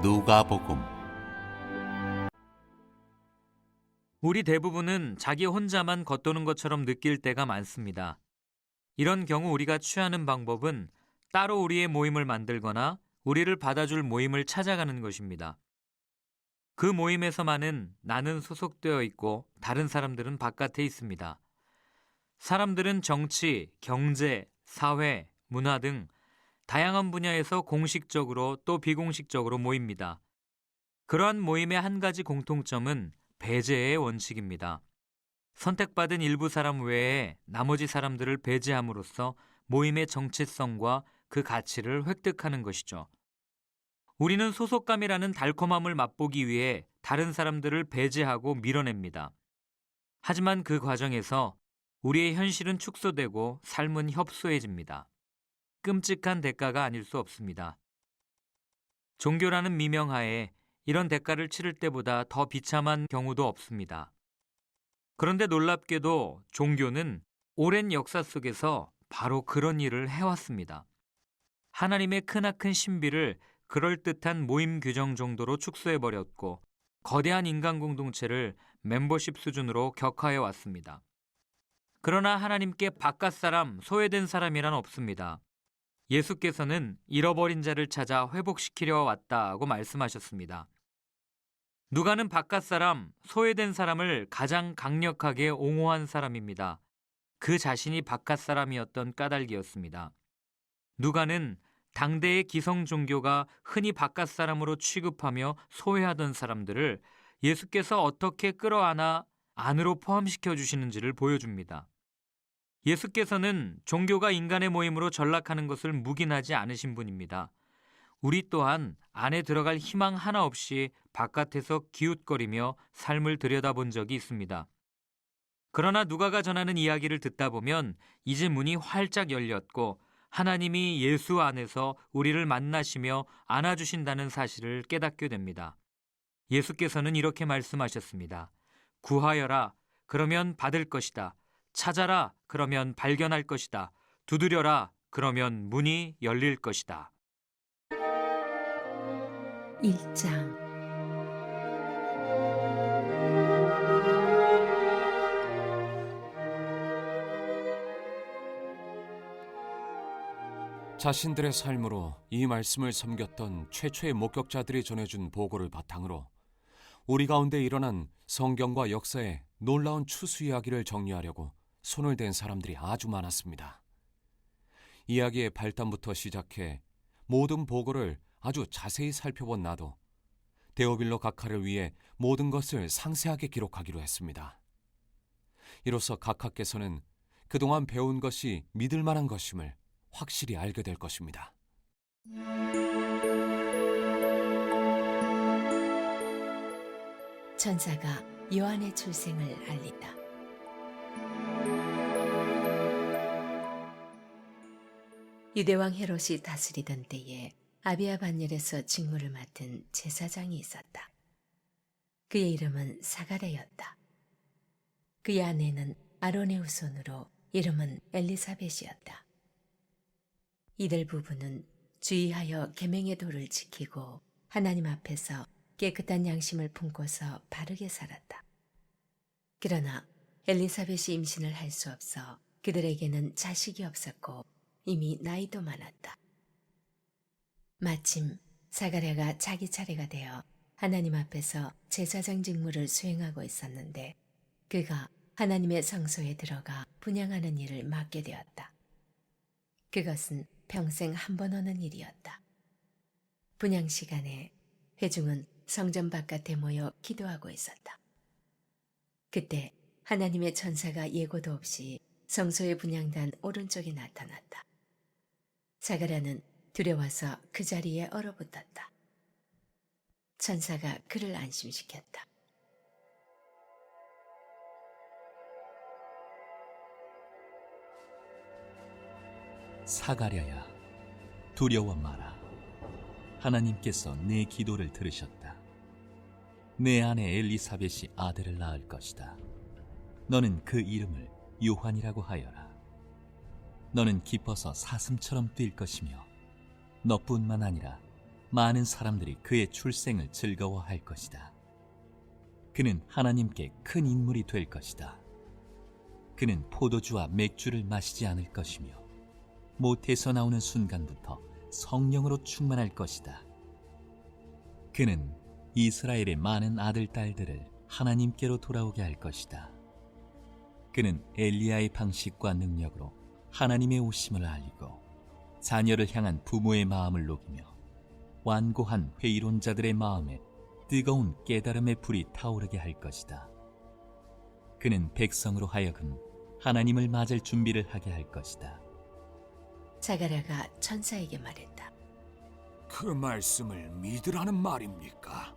누가복음. 우리 대부분은 자기 혼자만 겉도는 것처럼 느낄 때가 많습니다. 이런 경우 우리가 취하는 방법은 따로 우리의 모임을 만들거나 우리를 받아줄 모임을 찾아가는 것입니다. 그 모임에서만은 나는 소속되어 있고 다른 사람들은 바깥에 있습니다. 사람들은 정치, 경제, 사회, 문화 등 다양한 분야에서 공식적으로 또 비공식적으로 모입니다. 그러한 모임의 한 가지 공통점은 배제의 원칙입니다. 선택받은 일부 사람 외에 나머지 사람들을 배제함으로써 모임의 정체성과 그 가치를 획득하는 것이죠. 우리는 소속감이라는 달콤함을 맛보기 위해 다른 사람들을 배제하고 밀어냅니다. 하지만 그 과정에서 우리의 현실은 축소되고 삶은 협소해집니다. 끔찍한 대가가 아닐 수 없습니다. 종교라는 미명하에 이런 대가를 치를 때보다 더 비참한 경우도 없습니다. 그런데 놀랍게도 종교는 오랜 역사 속에서 바로 그런 일을 해왔습니다. 하나님의 크나큰 신비를 그럴듯한 모임 규정 정도로 축소해버렸고 거대한 인간 공동체를 멤버십 수준으로 격하해 왔습니다. 그러나 하나님께 바깥 사람, 소외된 사람이란 없습니다. 예수께서는 잃어버린 자를 찾아 회복시키려 왔다고 말씀하셨습니다. 누가는 바깥 사람, 소외된 사람을 가장 강력하게 옹호한 사람입니다. 그 자신이 바깥 사람이었던 까닭이었습니다. 누가는 당대의 기성 종교가 흔히 바깥 사람으로 취급하며 소외하던 사람들을 예수께서 어떻게 끌어안아 안으로 포함시켜 주시는지를 보여줍니다. 예수께서는 종교가 인간의 모임으로 전락하는 것을 묵인하지 않으신 분입니다. 우리 또한 안에 들어갈 희망 하나 없이 바깥에서 기웃거리며 삶을 들여다본 적이 있습니다. 그러나 누가가 전하는 이야기를 듣다 보면 이제 문이 활짝 열렸고 하나님이 예수 안에서 우리를 만나시며 안아주신다는 사실을 깨닫게 됩니다. 예수께서는 이렇게 말씀하셨습니다. 구하여라, 그러면 받을 것이다. 찾아라, 그러면 발견할 것이다. 두드려라, 그러면 문이 열릴 것이다. 1장 자신들의 삶으로 이 말씀을 섬겼던 최초의 목격자들이 전해준 보고를 바탕으로 우리 가운데 일어난 성경과 역사의 놀라운 추수 이야기를 정리하려고 손을 댄 사람들이 아주 많았습니다. 이야기의 발단부터 시작해 모든 보고를 아주 자세히 살펴본 나도 데오빌로 각하를 위해 모든 것을 상세하게 기록하기로 했습니다. 이로써 각하께서는 그동안 배운 것이 믿을 만한 것임을 확실히 알게 될 것입니다. 천사가 요한의 출생을 알린다. 유대왕 헤롯이 다스리던 때에 아비야 반열에서 직무를 맡은 제사장이 있었다. 그의 이름은 사가랴였다. 그의 아내는 아론의 후손으로 이름은 엘리사벳이었다. 이들 부부는 주의하여 계명의 도를 지키고 하나님 앞에서 깨끗한 양심을 품고서 바르게 살았다. 그러나 엘리사벳이 임신을 할 수 없어 그들에게는 자식이 없었고 이미 나이도 많았다. 마침 사가랴가 자기 차례가 되어 하나님 앞에서 제사장 직무를 수행하고 있었는데 그가 하나님의 성소에 들어가 분향하는 일을 맡게 되었다. 그것은 평생 한 번 오는 일이었다. 분향 시간에 회중은 성전 바깥에 모여 기도하고 있었다. 그때 하나님의 천사가 예고도 없이 성소의 분향단 오른쪽에 나타났다. 사가랴는 두려워서 그 자리에 얼어붙었다. 천사가 그를 안심시켰다. 사가랴야, 두려워 마라. 하나님께서 내 기도를 들으셨다. 내 아내 엘리사벳이 아들을 낳을 것이다. 너는 그 이름을 요한이라고 하여라. 너는 기뻐서 사슴처럼 뛸 것이며 너뿐만 아니라 많은 사람들이 그의 출생을 즐거워할 것이다. 그는 하나님께 큰 인물이 될 것이다. 그는 포도주와 맥주를 마시지 않을 것이며 모태에서 나오는 순간부터 성령으로 충만할 것이다. 그는 이스라엘의 많은 아들, 딸들을 하나님께로 돌아오게 할 것이다. 그는 엘리야의 방식과 능력으로 하나님의 오심을 알리고 자녀를 향한 부모의 마음을 녹이며 완고한 회의론자들의 마음에 뜨거운 깨달음의 불이 타오르게 할 것이다. 그는 백성으로 하여금 하나님을 맞을 준비를 하게 할 것이다. 자가랴가 천사에게 말했다. 그 말씀을 믿으라는 말입니까?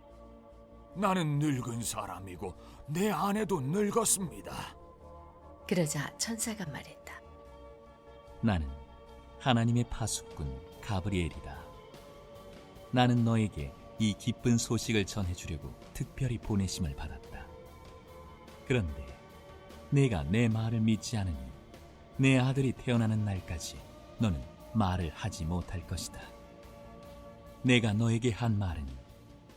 나는 늙은 사람이고 내 아내도 늙었습니다. 그러자 천사가 말했다. 나는 하나님의 파수꾼 가브리엘이다. 나는 너에게 이 기쁜 소식을 전해주려고 특별히 보내심을 받았다. 그런데 내가 내 말을 믿지 않으니 내 아들이 태어나는 날까지 너는 말을 하지 못할 것이다. 내가 너에게 한 말은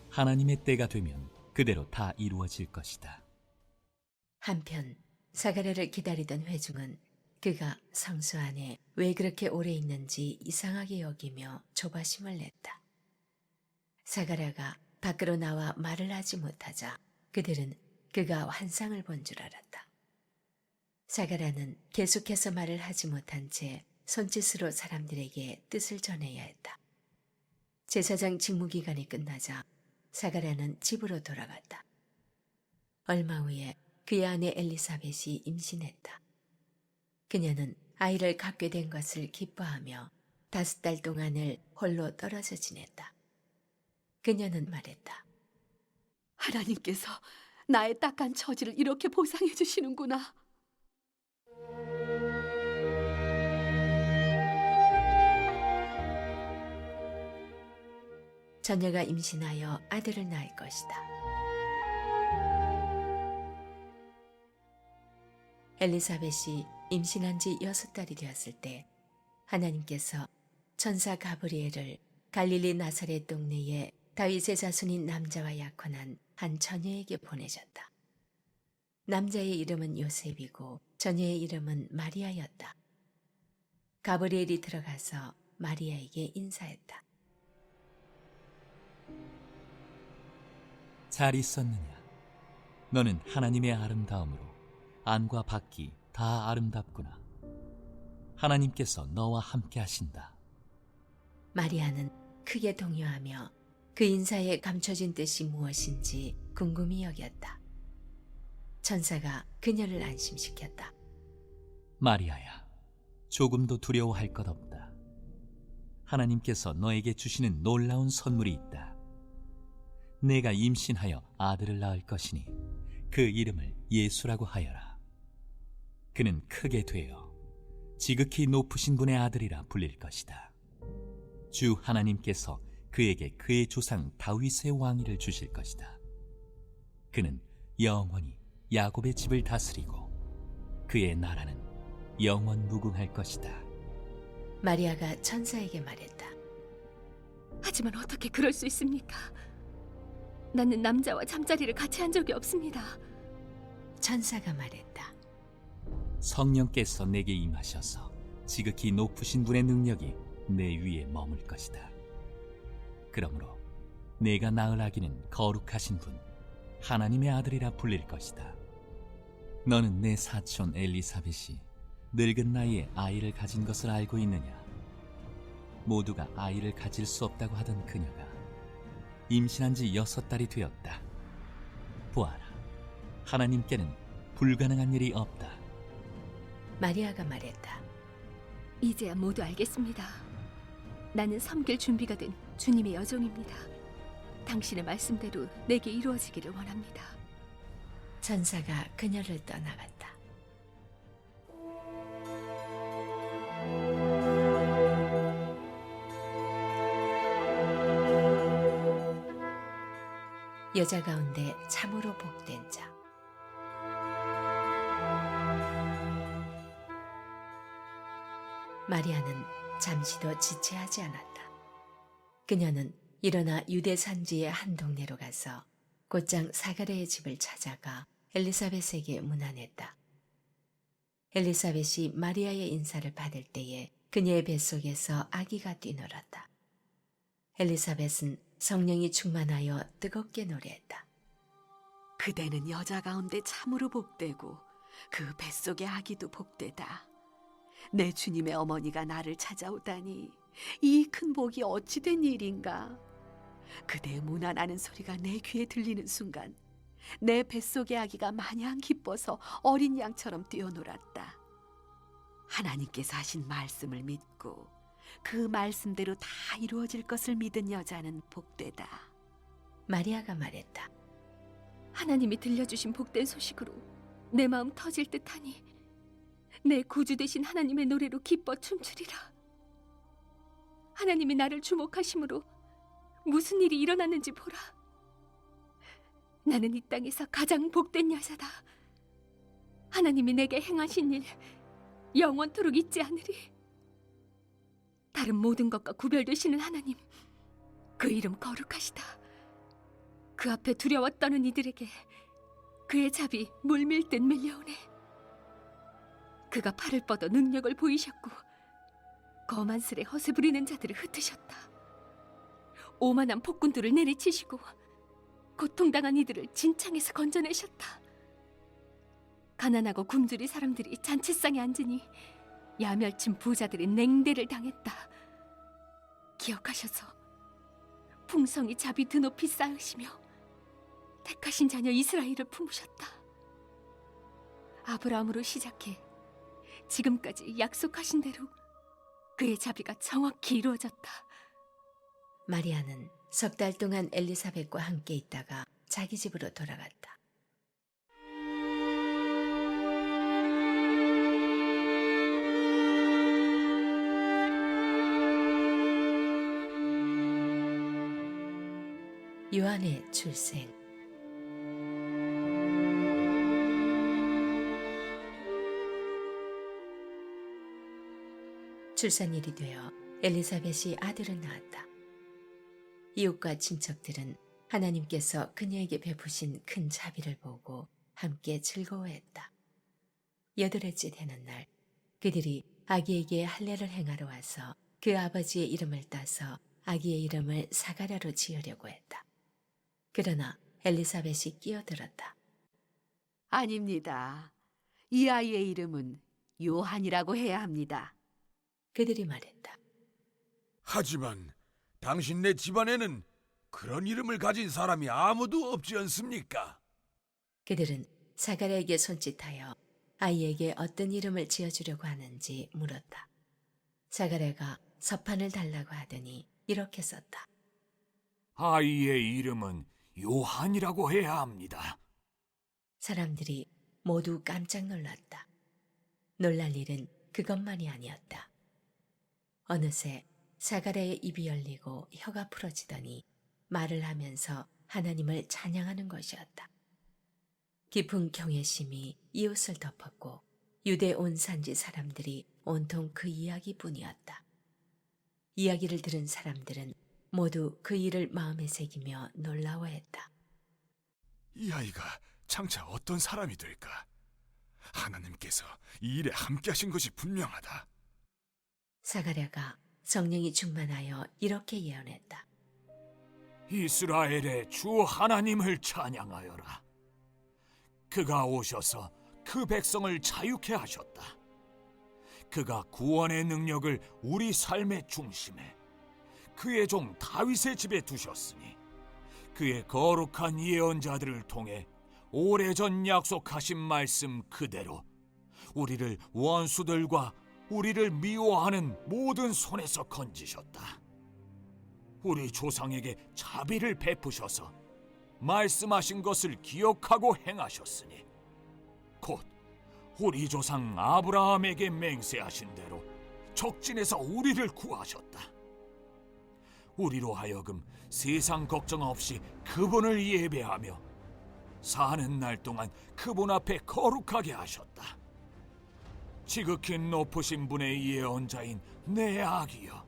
하나님의 때가 되면 그대로 다 이루어질 것이다. 한편 사가랴를 기다리던 회중은 그가 성소 안에 왜 그렇게 오래 있는지 이상하게 여기며 조바심을 냈다. 사가랴가 밖으로 나와 말을 하지 못하자 그들은 그가 환상을 본 줄 알았다. 사가랴는 계속해서 말을 하지 못한 채 손짓으로 사람들에게 뜻을 전해야 했다. 제사장 직무기간이 끝나자 사가랴는 집으로 돌아갔다. 얼마 후에 그의 아내 엘리사벳이 임신했다. 그녀는 아이를 갖게 된 것을 기뻐하며 5달 동안을 홀로 떨어져 지냈다. 그녀는 말했다. 하나님께서 나의 딱한 처지를 이렇게 보상해 주시는구나. 처녀가 임신하여 아들을 낳을 것이다. 엘리사벳이 임신한 지 6달이 되었을 때 하나님께서 천사 가브리엘을 갈릴리 나사렛 동네에 다윗의 자손인 남자와 약혼한 한 처녀에게 보내셨다. 남자의 이름은 요셉이고 처녀의 이름은 마리아였다. 가브리엘이 들어가서 마리아에게 인사했다. 잘 있었느냐? 너는 하나님의 아름다움으로 안과 밖이 다 아름답구나. 하나님께서 너와 함께 하신다. 마리아는 크게 동요하며 그 인사에 감춰진 뜻이 무엇인지 궁금히 여겼다. 천사가 그녀를 안심시켰다. 마리아야, 조금도 두려워할 것 없다. 하나님께서 너에게 주시는 놀라운 선물이 있다. 내가 임신하여 아들을 낳을 것이니 그 이름을 예수라고 하여라. 그는 크게 되어 지극히 높으신 분의 아들이라 불릴 것이다. 주 하나님께서 그에게 그의 조상 다윗의 왕위를 주실 것이다. 그는 영원히 야곱의 집을 다스리고 그의 나라는 영원 무궁할 것이다. 마리아가 천사에게 말했다. 하지만 어떻게 그럴 수 있습니까? 나는 남자와 잠자리를 같이 한 적이 없습니다. 천사가 말했다. 성령께서 내게 임하셔서 지극히 높으신 분의 능력이 내 위에 머물 것이다. 그러므로 내가 낳을 아기는 거룩하신 분, 하나님의 아들이라 불릴 것이다. 너는 내 사촌 엘리사벳이 늙은 나이에 아이를 가진 것을 알고 있느냐? 모두가 아이를 가질 수 없다고 하던 그녀가 임신한 지 6달이 되었다. 보아라, 하나님께는 불가능한 일이 없다. 마리아가 말했다. 이제야 모두 알겠습니다. 나는 섬길 준비가 된 주님의 여종입니다. 당신의 말씀대로 내게 이루어지기를 원합니다. 천사가 그녀를 떠나갔다. 여자 가운데 참으로 복된 자. 마리아는 잠시도 지체하지 않았다. 그녀는 일어나 유대 산지의 한 동네로 가서 곧장 사가랴의 집을 찾아가 엘리사벳에게 문안했다. 엘리사벳이 마리아의 인사를 받을 때에 그녀의 뱃속에서 아기가 뛰놀았다. 엘리사벳은 성령이 충만하여 뜨겁게 노래했다. 그대는 여자 가운데 참으로 복되고 그 뱃속의 아기도 복되다. 내 주님의 어머니가 나를 찾아오다니 이 큰 복이 어찌 된 일인가. 그대의 문안하는 소리가 내 귀에 들리는 순간 내 뱃속의 아기가 마냥 기뻐서 어린 양처럼 뛰어놀았다. 하나님께서 하신 말씀을 믿고 그 말씀대로 다 이루어질 것을 믿은 여자는 복되다. 마리아가 말했다. 하나님이 들려주신 복된 소식으로 내 마음 터질 듯하니 내 구주 되신 하나님의 노래로 기뻐 춤추리라. 하나님이 나를 주목하심으로 무슨 일이 일어났는지 보라. 나는 이 땅에서 가장 복된 여자다. 하나님이 내게 행하신 일 영원토록 잊지 않으리. 다른 모든 것과 구별되시는 하나님, 그 이름 거룩하시다. 그 앞에 두려워 떠는 이들에게 그의 잡이 물밀듯 밀려오네. 그가 팔을 뻗어 능력을 보이셨고 거만스레 허세 부리는 자들을 흩으셨다. 오만한 폭군들을 내리치시고 고통당한 이들을 진창에서 건져내셨다. 가난하고 굶주린 사람들이 잔치상에 앉으니 야멸친 부자들의 냉대를 당했다. 기억하셔서 풍성이 잡이 드높이 쌓으시며 택하신 자녀 이스라엘을 품으셨다. 아브라함으로 시작해 지금까지 약속하신 대로 그의 자비가 정확히 이루어졌다. 마리아는 석 달 동안 엘리사벳과 함께 있다가 자기 집으로 돌아갔다. 요한의 출생. 출산일이 되어 엘리사벳이 아들을 낳았다. 이웃과 친척들은 하나님께서 그녀에게 베푸신 큰 자비를 보고 함께 즐거워했다. 8회째 되는 날, 그들이 아기에게 할례를 행하러 와서 그 아버지의 이름을 따서 아기의 이름을 사가랴로 지으려고 했다. 그러나 엘리사벳이 끼어들었다. 아닙니다. 이 아이의 이름은 요한이라고 해야 합니다. 그들이 말했다. 하지만 당신네 집안에는 그런 이름을 가진 사람이 아무도 없지 않습니까? 그들은 사가랴에게 손짓하여 아이에게 어떤 이름을 지어주려고 하는지 물었다. 사가랴가 서판을 달라고 하더니 이렇게 썼다. 아이의 이름은 요한이라고 해야 합니다. 사람들이 모두 깜짝 놀랐다. 놀랄 일은 그것만이 아니었다. 어느새 사가랴의 입이 열리고 혀가 풀어지더니 말을 하면서 하나님을 찬양하는 것이었다. 깊은 경외심이 이웃을 덮었고 유대 온 산지 사람들이 온통 그 이야기뿐이었다. 이야기를 들은 사람들은 모두 그 일을 마음에 새기며 놀라워했다. 이 아이가 장차 어떤 사람이 될까? 하나님께서 이 일에 함께하신 것이 분명하다. 사가랴가 성령이 충만하여 이렇게 예언했다. 이스라엘의 주 하나님을 찬양하여라. 그가 오셔서 그 백성을 자유케 하셨다. 그가 구원의 능력을 우리 삶의 중심에 그의 종 다윗의 집에 두셨으니 그의 거룩한 예언자들을 통해 오래전 약속하신 말씀 그대로 우리를 원수들과 우리를 미워하는 모든 손에서 건지셨다. 우리 조상에게 자비를 베푸셔서 말씀하신 것을 기억하고 행하셨으니 곧 우리 조상 아브라함에게 맹세하신 대로 적진에서 우리를 구하셨다. 우리로 하여금 세상 걱정 없이 그분을 예배하며 사는 날 동안 그분 앞에 거룩하게 하셨다. 지극히 높으신 분의 예언자인 내 아기여,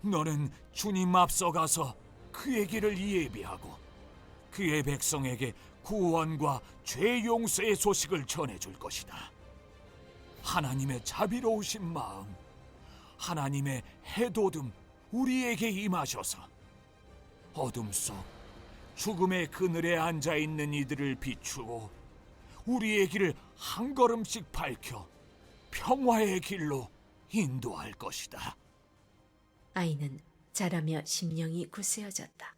너는 주님 앞서가서 그의 길을 예비하고 그의 백성에게 구원과 죄 용서의 소식을 전해줄 것이다. 하나님의 자비로우신 마음, 하나님의 해돋음 우리에게 임하셔서 어둠 속 죽음의 그늘에 앉아있는 이들을 비추고 우리의 길을 한 걸음씩 밝혀 평화의 길로 인도할 것이다. 아이는 자라며 심령이 굳세어졌다.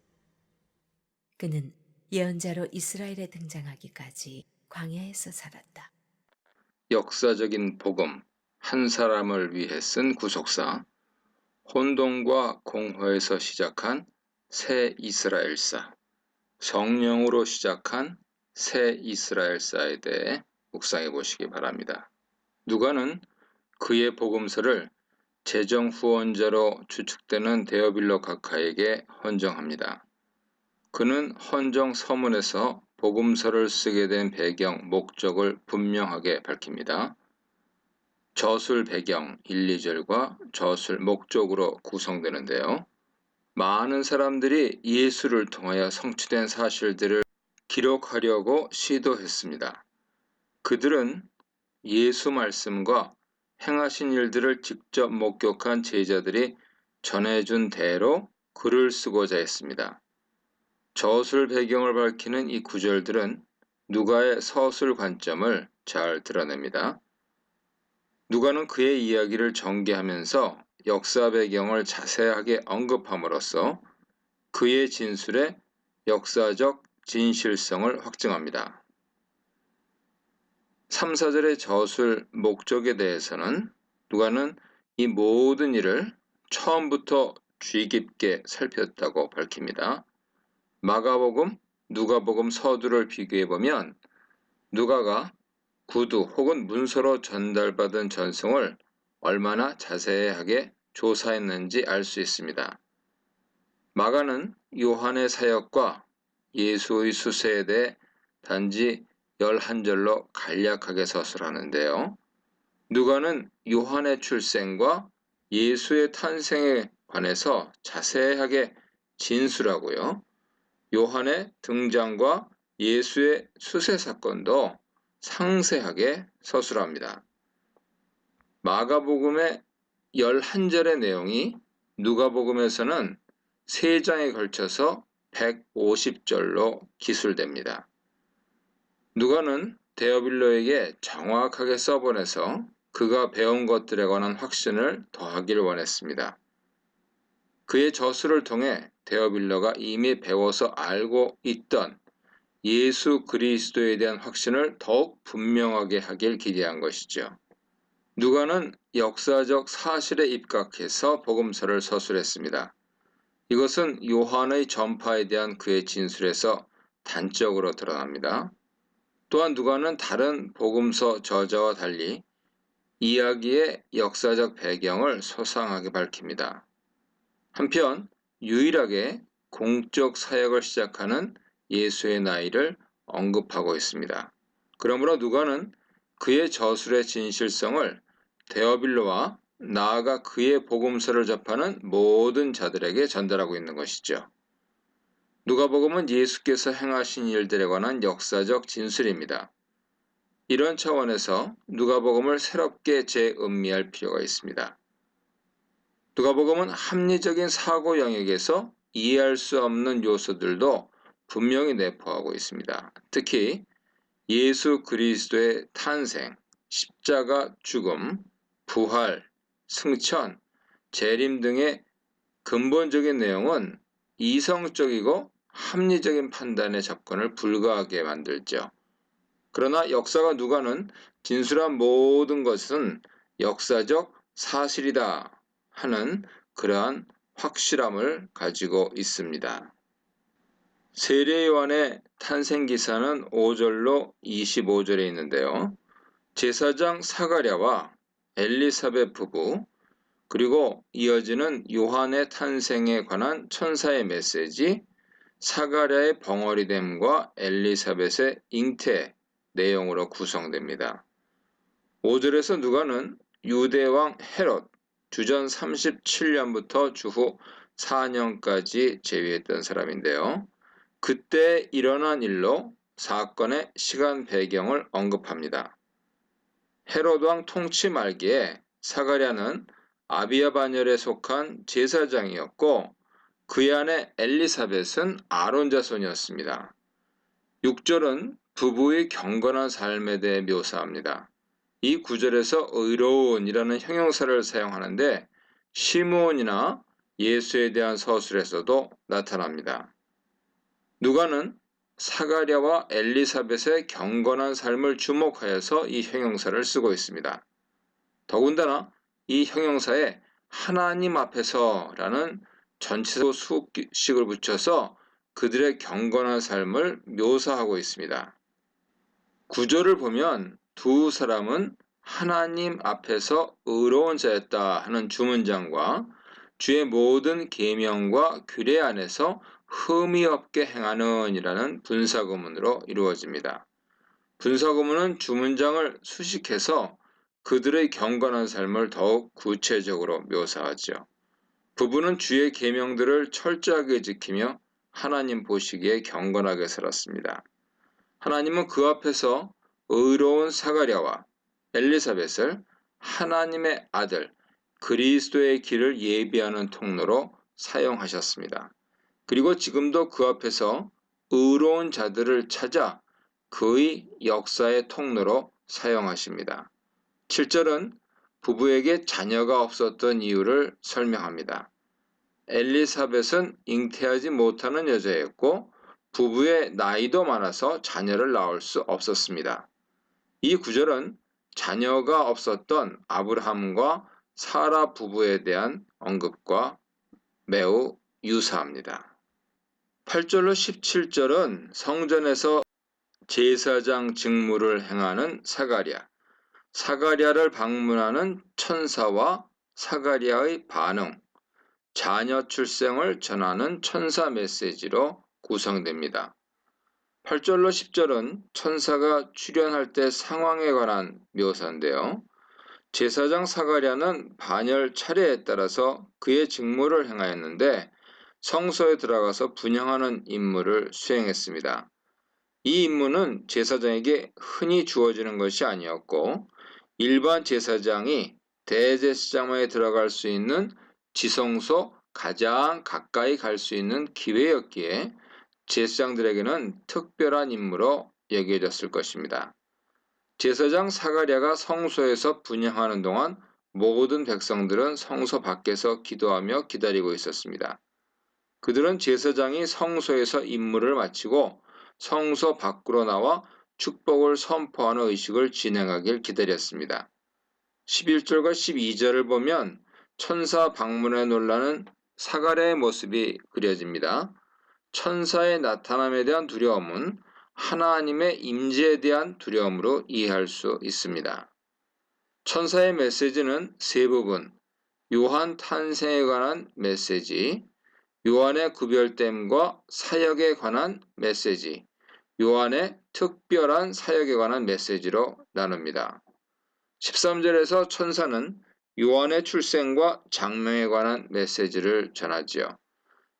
그는 예언자로 이스라엘에 등장하기까지 광야에서 살았다. 역사적인 복음, 한 사람을 위해 쓴 구속사, 혼돈과 공허에서 시작한 새 이스라엘사, 성령으로 시작한 새 이스라엘사에 대해 묵상해 보시기 바랍니다. 누가는 그의 복음서를 재정 후원자로 추측되는 데오빌로 각하에게 헌정합니다. 그는 헌정 서문에서 복음서를 쓰게 된 배경, 목적을 분명하게 밝힙니다. 저술 배경 1, 2절과 저술 목적으로 구성되는데요. 많은 사람들이 예수를 통하여 성취된 사실들을 기록하려고 시도했습니다. 그들은 예수 말씀과 행하신 일들을 직접 목격한 제자들이 전해준 대로 글을 쓰고자 했습니다. 저술 배경을 밝히는 이 구절들은 누가의 서술 관점을 잘 드러냅니다. 누가는 그의 이야기를 전개하면서 역사 배경을 자세하게 언급함으로써 그의 진술의 역사적 진실성을 확증합니다. 3, 4절의 저술 목적에 대해서는 누가는 이 모든 일을 처음부터 주의 깊게 살폈다고 밝힙니다. 마가복음, 누가복음 서두를 비교해보면 누가가 구두 혹은 문서로 전달받은 전송을 얼마나 자세하게 조사했는지 알 수 있습니다. 마가는 요한의 사역과 예수의 수세에 대해 단지 11절로 간략하게 서술하는데요. 누가는 요한의 출생과 예수의 탄생에 관해서 자세하게 진술하고요. 요한의 등장과 예수의 수세 사건도 상세하게 서술합니다. 마가복음의 11절의 내용이 누가복음에서는 3장에 걸쳐서 150절로 기술됩니다. 누가는 데오빌로에게 정확하게 써보내서 그가 배운 것들에 관한 확신을 더하기를 원했습니다. 그의 저술을 통해 데오빌로가 이미 배워서 알고 있던 예수 그리스도에 대한 확신을 더욱 분명하게 하길 기대한 것이죠. 누가는 역사적 사실에 입각해서 복음서를 서술했습니다. 이것은 요한의 전파에 대한 그의 진술에서 단적으로 드러납니다. 또한 누가는 다른 복음서 저자와 달리 이야기의 역사적 배경을 소상하게 밝힙니다. 한편 유일하게 공적 사역을 시작하는 예수의 나이를 언급하고 있습니다. 그러므로 누가는 그의 저술의 진실성을 데오빌로와 나아가 그의 복음서를 접하는 모든 자들에게 전달하고 있는 것이죠. 누가복음은 예수께서 행하신 일들에 관한 역사적 진술입니다. 이런 차원에서 누가복음을 새롭게 재음미할 필요가 있습니다. 누가복음은 합리적인 사고 영역에서 이해할 수 없는 요소들도 분명히 내포하고 있습니다. 특히 예수 그리스도의 탄생, 십자가 죽음, 부활, 승천, 재림 등의 근본적인 내용은 이성적이고 합리적인 판단에 접근을 불가하게 만들죠. 그러나 역사가 누가는 진술한 모든 것은 역사적 사실이다 하는 그러한 확실함을 가지고 있습니다. 세례 요한의 탄생 기사는 5절로 25절에 있는데요. 제사장 사가랴와 엘리사벳 부부 그리고 이어지는 요한의 탄생에 관한 천사의 메시지, 사가랴의 벙어리됨과 엘리사벳의 잉태 내용으로 구성됩니다. 5절에서 누가는 유대왕 헤롯 주전 37년부터 주후 4년까지 재위했던 사람인데요. 그때 일어난 일로 사건의 시간 배경을 언급합니다. 헤롯 왕 통치 말기에 사가랴는 아비야 반열에 속한 제사장이었고 그의 아내 엘리사벳은 아론 자손이었습니다. 6절은 부부의 경건한 삶에 대해 묘사합니다. 이 구절에서 의로운이라는 형용사를 사용하는데 시므온이나 예수에 대한 서술에서도 나타납니다. 누가는 사가랴와 엘리사벳의 경건한 삶을 주목하여서 이 형용사를 쓰고 있습니다. 더군다나 이 형용사에 하나님 앞에서라는 전치사 수식을 붙여서 그들의 경건한 삶을 묘사하고 있습니다. 구절을 보면 두 사람은 하나님 앞에서 의로운 자였다 하는 주문장과 주의 모든 계명과 규례 안에서 흠이 없게 행하는 이라는 분사구문으로 이루어집니다. 분사구문은 주문장을 수식해서 그들의 경건한 삶을 더욱 구체적으로 묘사하죠. 부부는 주의 계명들을 철저하게 지키며 하나님 보시기에 경건하게 살았습니다. 하나님은 그 앞에서 의로운 사가랴와 엘리사벳을 하나님의 아들 그리스도의 길을 예비하는 통로로 사용하셨습니다. 그리고 지금도 그 앞에서 의로운 자들을 찾아 그의 역사의 통로로 사용하십니다. 7절은 부부에게 자녀가 없었던 이유를 설명합니다. 엘리사벳은 잉태하지 못하는 여자였고 부부의 나이도 많아서 자녀를 낳을 수 없었습니다. 이 구절은 자녀가 없었던 아브라함과 사라 부부에 대한 언급과 매우 유사합니다. 8절로 17절은 성전에서 제사장 직무를 행하는 사가랴, 사가랴를 방문하는 천사와 사가랴의 반응, 자녀 출생을 전하는 천사 메시지로 구성됩니다. 8절로 10절은 천사가 출현할 때 상황에 관한 묘사인데요. 제사장 사가랴는 반열 차례에 따라서 그의 직무를 행하였는데 성소에 들어가서 분향하는 임무를 수행했습니다. 이 임무는 제사장에게 흔히 주어지는 것이 아니었고 일반 제사장이 대제사장에 들어갈 수 있는 지성소 가장 가까이 갈 수 있는 기회였기에 제사장들에게는 특별한 임무로 여겨졌을 것입니다. 제사장 사가랴가 성소에서 분향하는 동안 모든 백성들은 성소 밖에서 기도하며 기다리고 있었습니다. 그들은 제사장이 성소에서 임무를 마치고 성소 밖으로 나와 축복을 선포하는 의식을 진행하길 기다렸습니다. 11절과 12절을 보면 천사 방문에 놀라는 사가랴의 모습이 그려집니다. 천사의 나타남에 대한 두려움은 하나님의 임재에 대한 두려움으로 이해할 수 있습니다. 천사의 메시지는 세 부분, 요한 탄생에 관한 메시지, 요한의 구별됨과 사역에 관한 메시지, 요한의 특별한 사역에 관한 메시지로 나눕니다. 13절에서 천사는 요한의 출생과 장명에 관한 메시지를 전하지요.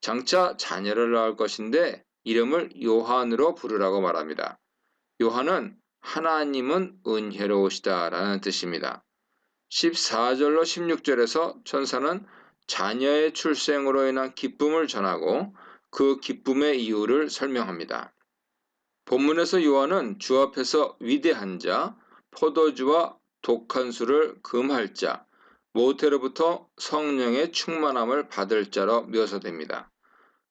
장차 자녀를 낳을 것인데 이름을 요한으로 부르라고 말합니다. 요한은 하나님은 은혜로우시다 라는 뜻입니다. 14절로 16절에서 천사는 자녀의 출생으로 인한 기쁨을 전하고 그 기쁨의 이유를 설명합니다. 본문에서 요한은 주 앞에서 위대한 자, 포도주와 독한 술을 금할 자, 모태로부터 성령의 충만함을 받을 자로 묘사됩니다.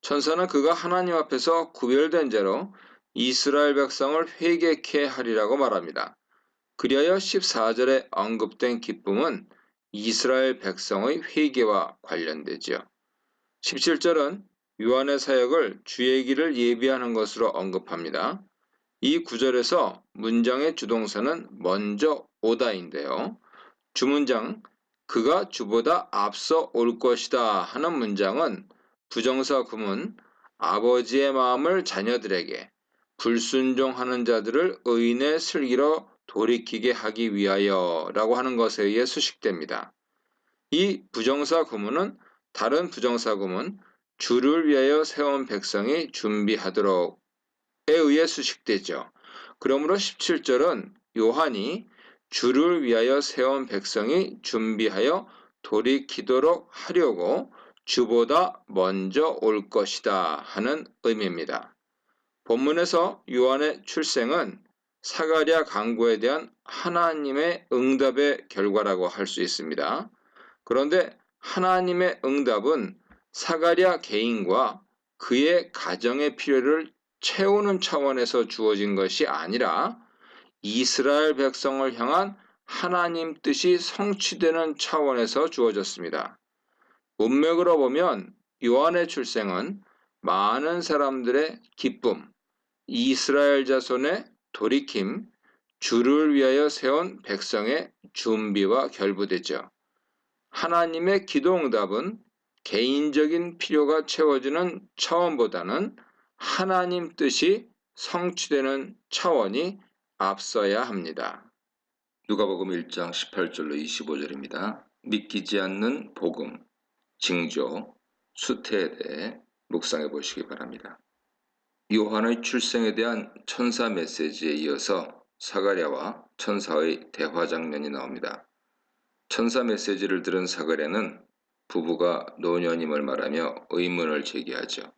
천사는 그가 하나님 앞에서 구별된 자로 이스라엘 백성을 회개케 하리라고 말합니다. 그리하여 14절에 언급된 기쁨은 이스라엘 백성의 회개와 관련되죠. 17절은 요한의 사역을 주의 길을 예비하는 것으로 언급합니다. 이 구절에서 문장의 주동사는 먼저 오다인데요. 주문장 그가 주보다 앞서 올 것이다 하는 문장은 부정사 구문 아버지의 마음을 자녀들에게 불순종하는 자들을 의인의 슬기로 돌이키게 하기 위하여 라고 하는 것에 의해 수식됩니다. 이 부정사 구문은 다른 부정사금은 주를 위하여 세운 백성이 준비하도록에 의해 수식되죠. 그러므로 17절은 요한이 주를 위하여 세운 백성이 준비하여 돌이키도록 하려고 주보다 먼저 올 것이다 하는 의미입니다. 본문에서 요한의 출생은 사가랴 간구에 대한 하나님의 응답의 결과라고 할 수 있습니다. 그런데 하나님의 응답은 사가랴 개인과 그의 가정의 필요를 채우는 차원에서 주어진 것이 아니라 이스라엘 백성을 향한 하나님 뜻이 성취되는 차원에서 주어졌습니다. 문맥으로 보면 요한의 출생은 많은 사람들의 기쁨, 이스라엘 자손의 돌이킴, 주를 위하여 세운 백성의 준비와 결부되죠. 하나님의 기도응답은 개인적인 필요가 채워지는 차원보다는 하나님 뜻이 성취되는 차원이 앞서야 합니다. 누가복음 1장 18절로 25절입니다. 믿기지 않는 복음, 징조, 수태에 대해 묵상해 보시기 바랍니다. 요한의 출생에 대한 천사 메시지에 이어서 사가랴와 천사의 대화 장면이 나옵니다. 천사 메시지를 들은 사가랴는 부부가 노년임을 말하며 의문을 제기하죠.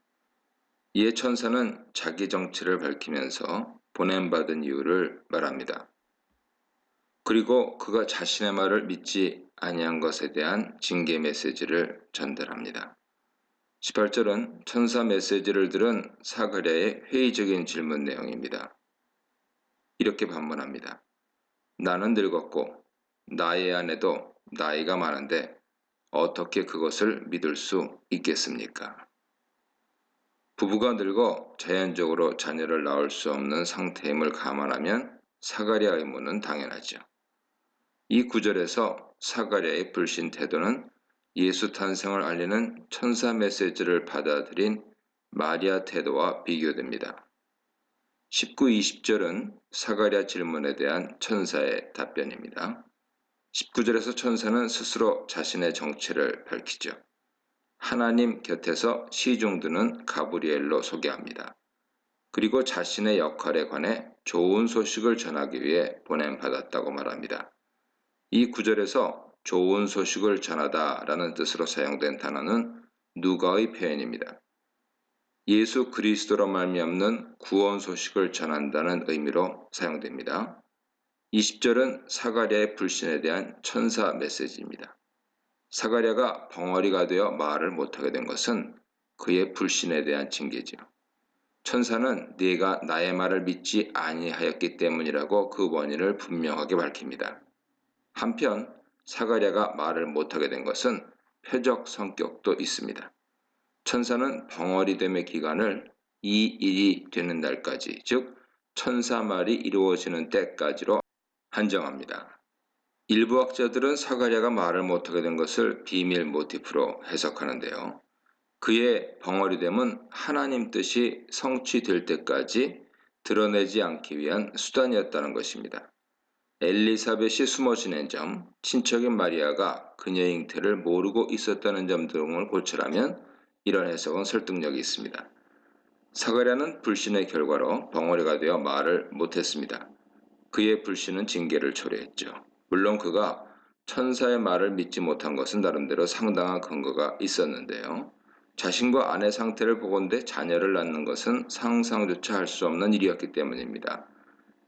이에 천사는 자기 정체를 밝히면서 보냄받은 이유를 말합니다. 그리고 그가 자신의 말을 믿지 아니한 것에 대한 징계 메시지를 전달합니다. 18절은 천사 메시지를 들은 사가랴의 회의적인 질문 내용입니다. 이렇게 반문합니다. 나는 늙었고 나의 아내도 나이가 많은데 어떻게 그것을 믿을 수 있겠습니까? 부부가 늙어 자연적으로 자녀를 낳을 수 없는 상태임을 감안하면 사가랴의 의문은 당연하죠. 이 구절에서 사가랴의 불신 태도는 예수 탄생을 알리는 천사 메시지를 받아들인 마리아 태도와 비교됩니다. 19, 20절은 사가랴 질문에 대한 천사의 답변입니다. 19절에서 천사는 스스로 자신의 정체를 밝히죠. 하나님 곁에서 시중드는 가브리엘로 소개합니다. 그리고 자신의 역할에 관해 좋은 소식을 전하기 위해 보냄받았다고 말합니다. 이 구절에서 좋은 소식을 전하다 라는 뜻으로 사용된 단어는 누가의 표현입니다. 예수 그리스도로 말미암는 구원 소식을 전한다는 의미로 사용됩니다. 20절은 사가랴의 불신에 대한 천사 메시지입니다. 사가랴가 벙어리가 되어 말을 못하게 된 것은 그의 불신에 대한 징계지요. 천사는 네가 나의 말을 믿지 아니하였기 때문이라고 그 원인을 분명하게 밝힙니다. 한편 사가랴가 말을 못하게 된 것은 표적 성격도 있습니다. 천사는 벙어리됨의 기간을 이 일이 되는 날까지, 즉 천사 말이 이루어지는 때까지로 한정합니다. 일부 학자들은 사가랴가 말을 못하게 된 것을 비밀 모티프로 해석하는데요. 그의 벙어리됨은 하나님 뜻이 성취될 때까지 드러내지 않기 위한 수단이었다는 것입니다. 엘리사벳이 숨어 지낸 점, 친척인 마리아가 그녀의 잉태를 모르고 있었다는 점 등을 고찰하면 이런 해석은 설득력이 있습니다. 사가랴는 불신의 결과로 벙어리가 되어 말을 못했습니다. 그의 불신은 징계를 초래했죠. 물론 그가 천사의 말을 믿지 못한 것은 나름대로 상당한 근거가 있었는데요. 자신과 아내 상태를 보건대 자녀를 낳는 것은 상상조차 할 수 없는 일이었기 때문입니다.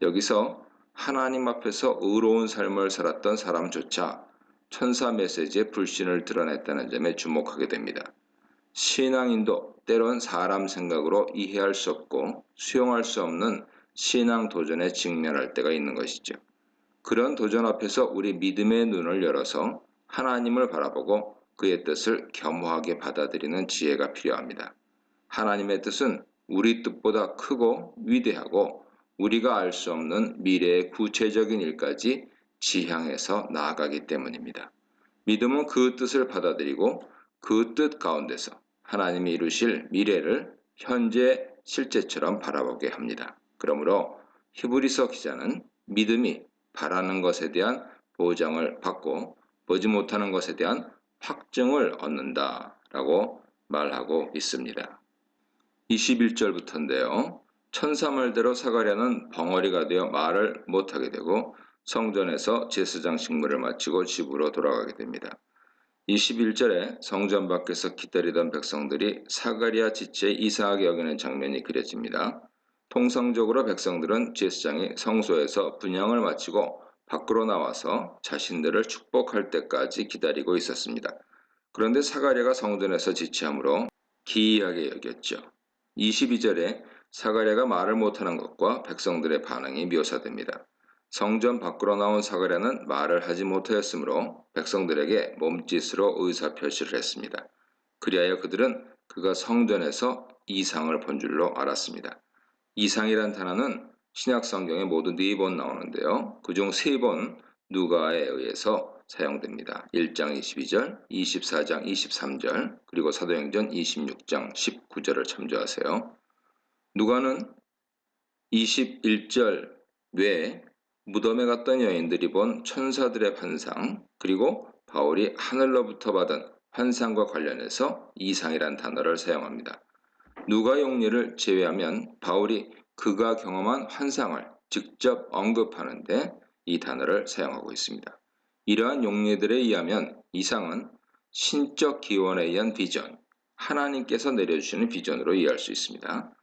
여기서 하나님 앞에서 의로운 삶을 살았던 사람조차 천사 메시지의 불신을 드러냈다는 점에 주목하게 됩니다. 신앙인도 때론 사람 생각으로 이해할 수 없고 수용할 수 없는 신앙 도전에 직면할 때가 있는 것이죠. 그런 도전 앞에서 우리 믿음의 눈을 열어서 하나님을 바라보고 그의 뜻을 겸허하게 받아들이는 지혜가 필요합니다. 하나님의 뜻은 우리 뜻보다 크고 위대하고 우리가 알 수 없는 미래의 구체적인 일까지 지향해서 나아가기 때문입니다. 믿음은 그 뜻을 받아들이고 그 뜻 가운데서 하나님이 이루실 미래를 현재 실제처럼 바라보게 합니다. 그러므로 히브리서 기자는 믿음이 바라는 것에 대한 보장을 받고 보지 못하는 것에 대한 확증을 얻는다 라고 말하고 있습니다. 21절부터인데요. 천사말대로 사가랴는 벙어리가 되어 말을 못하게 되고 성전에서 제사장 직무를 마치고 집으로 돌아가게 됩니다. 21절에 성전 밖에서 기다리던 백성들이 사가랴 지체에 이상하게 여기는 장면이 그려집니다. 통상적으로 백성들은 제사장이 성소에서 분향을 마치고 밖으로 나와서 자신들을 축복할 때까지 기다리고 있었습니다. 그런데 사가랴가 성전에서 지체하므로 기이하게 여겼죠. 22절에 사가랴가 말을 못하는 것과 백성들의 반응이 묘사됩니다. 성전 밖으로 나온 사가랴는 말을 하지 못하였으므로 백성들에게 몸짓으로 의사표시를 했습니다. 그리하여 그들은 그가 성전에서 이상을 본 줄로 알았습니다. 이상이란 단어는 신약 성경에 모두 4번 나오는데요. 그중 3번 누가에 의해서 사용됩니다. 1장 22절, 24장 23절, 그리고 사도행전 26장 19절을 참조하세요. 누가는 21절 외에 무덤에 갔던 여인들이 본 천사들의 환상, 그리고 바울이 하늘로부터 받은 환상과 관련해서 이상이란 단어를 사용합니다. 누가 용례를 제외하면 바울이 그가 경험한 환상을 직접 언급하는데 이 단어를 사용하고 있습니다. 이러한 용례들에 의하면 이상은 신적 기원에 의한 비전, 하나님께서 내려주시는 비전으로 이해할 수 있습니다.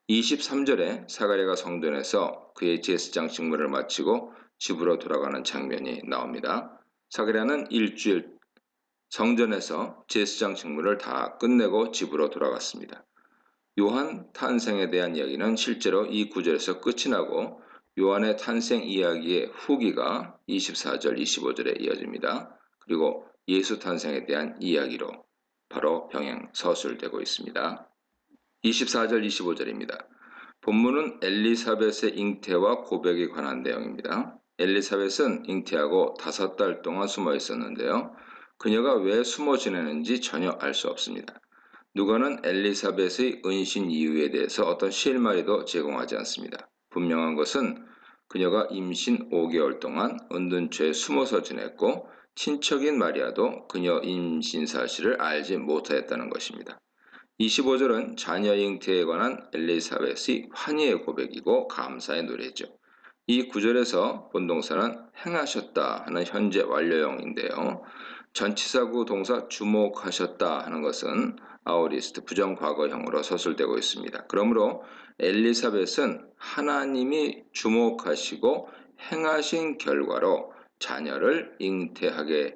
23절에 사가랴가 성전에서 그의 제사장 직무를 마치고 집으로 돌아가는 장면이 나옵니다. 사가랴는 일주일 성전에서 제사장 직무를 다 끝내고 집으로 돌아갔습니다. 요한 탄생에 대한 이야기는 실제로 이 구절에서 끝이 나고 요한의 탄생 이야기의 후기가 24절, 25절에 이어집니다. 그리고 예수 탄생에 대한 이야기로 바로 병행 서술되고 있습니다. 24절, 25절입니다. 본문은 엘리사벳의 잉태와 고백에 관한 내용입니다. 엘리사벳은 잉태하고 5달 동안 숨어 있었는데요. 그녀가 왜 숨어 지내는지 전혀 알 수 없습니다. 누가는 엘리사벳의 은신 이유에 대해서 어떤 실마리도 제공하지 않습니다. 분명한 것은 그녀가 임신 5개월 동안 은둔처에 숨어서 지냈고 친척인 마리아도 그녀 임신 사실을 알지 못하였다는 것입니다. 25절은 자녀 잉태에 관한 엘리사벳의 환희의 고백이고 감사의 노래죠. 이 구절에서 본동사는 행하셨다 하는 현재 완료형인데요. 전치사구 동사 주목하셨다 하는 것은 아오리스트 부정과거형으로 서술되고 있습니다. 그러므로 엘리사벳은 하나님이 주목하시고 행하신 결과로 자녀를 잉태하게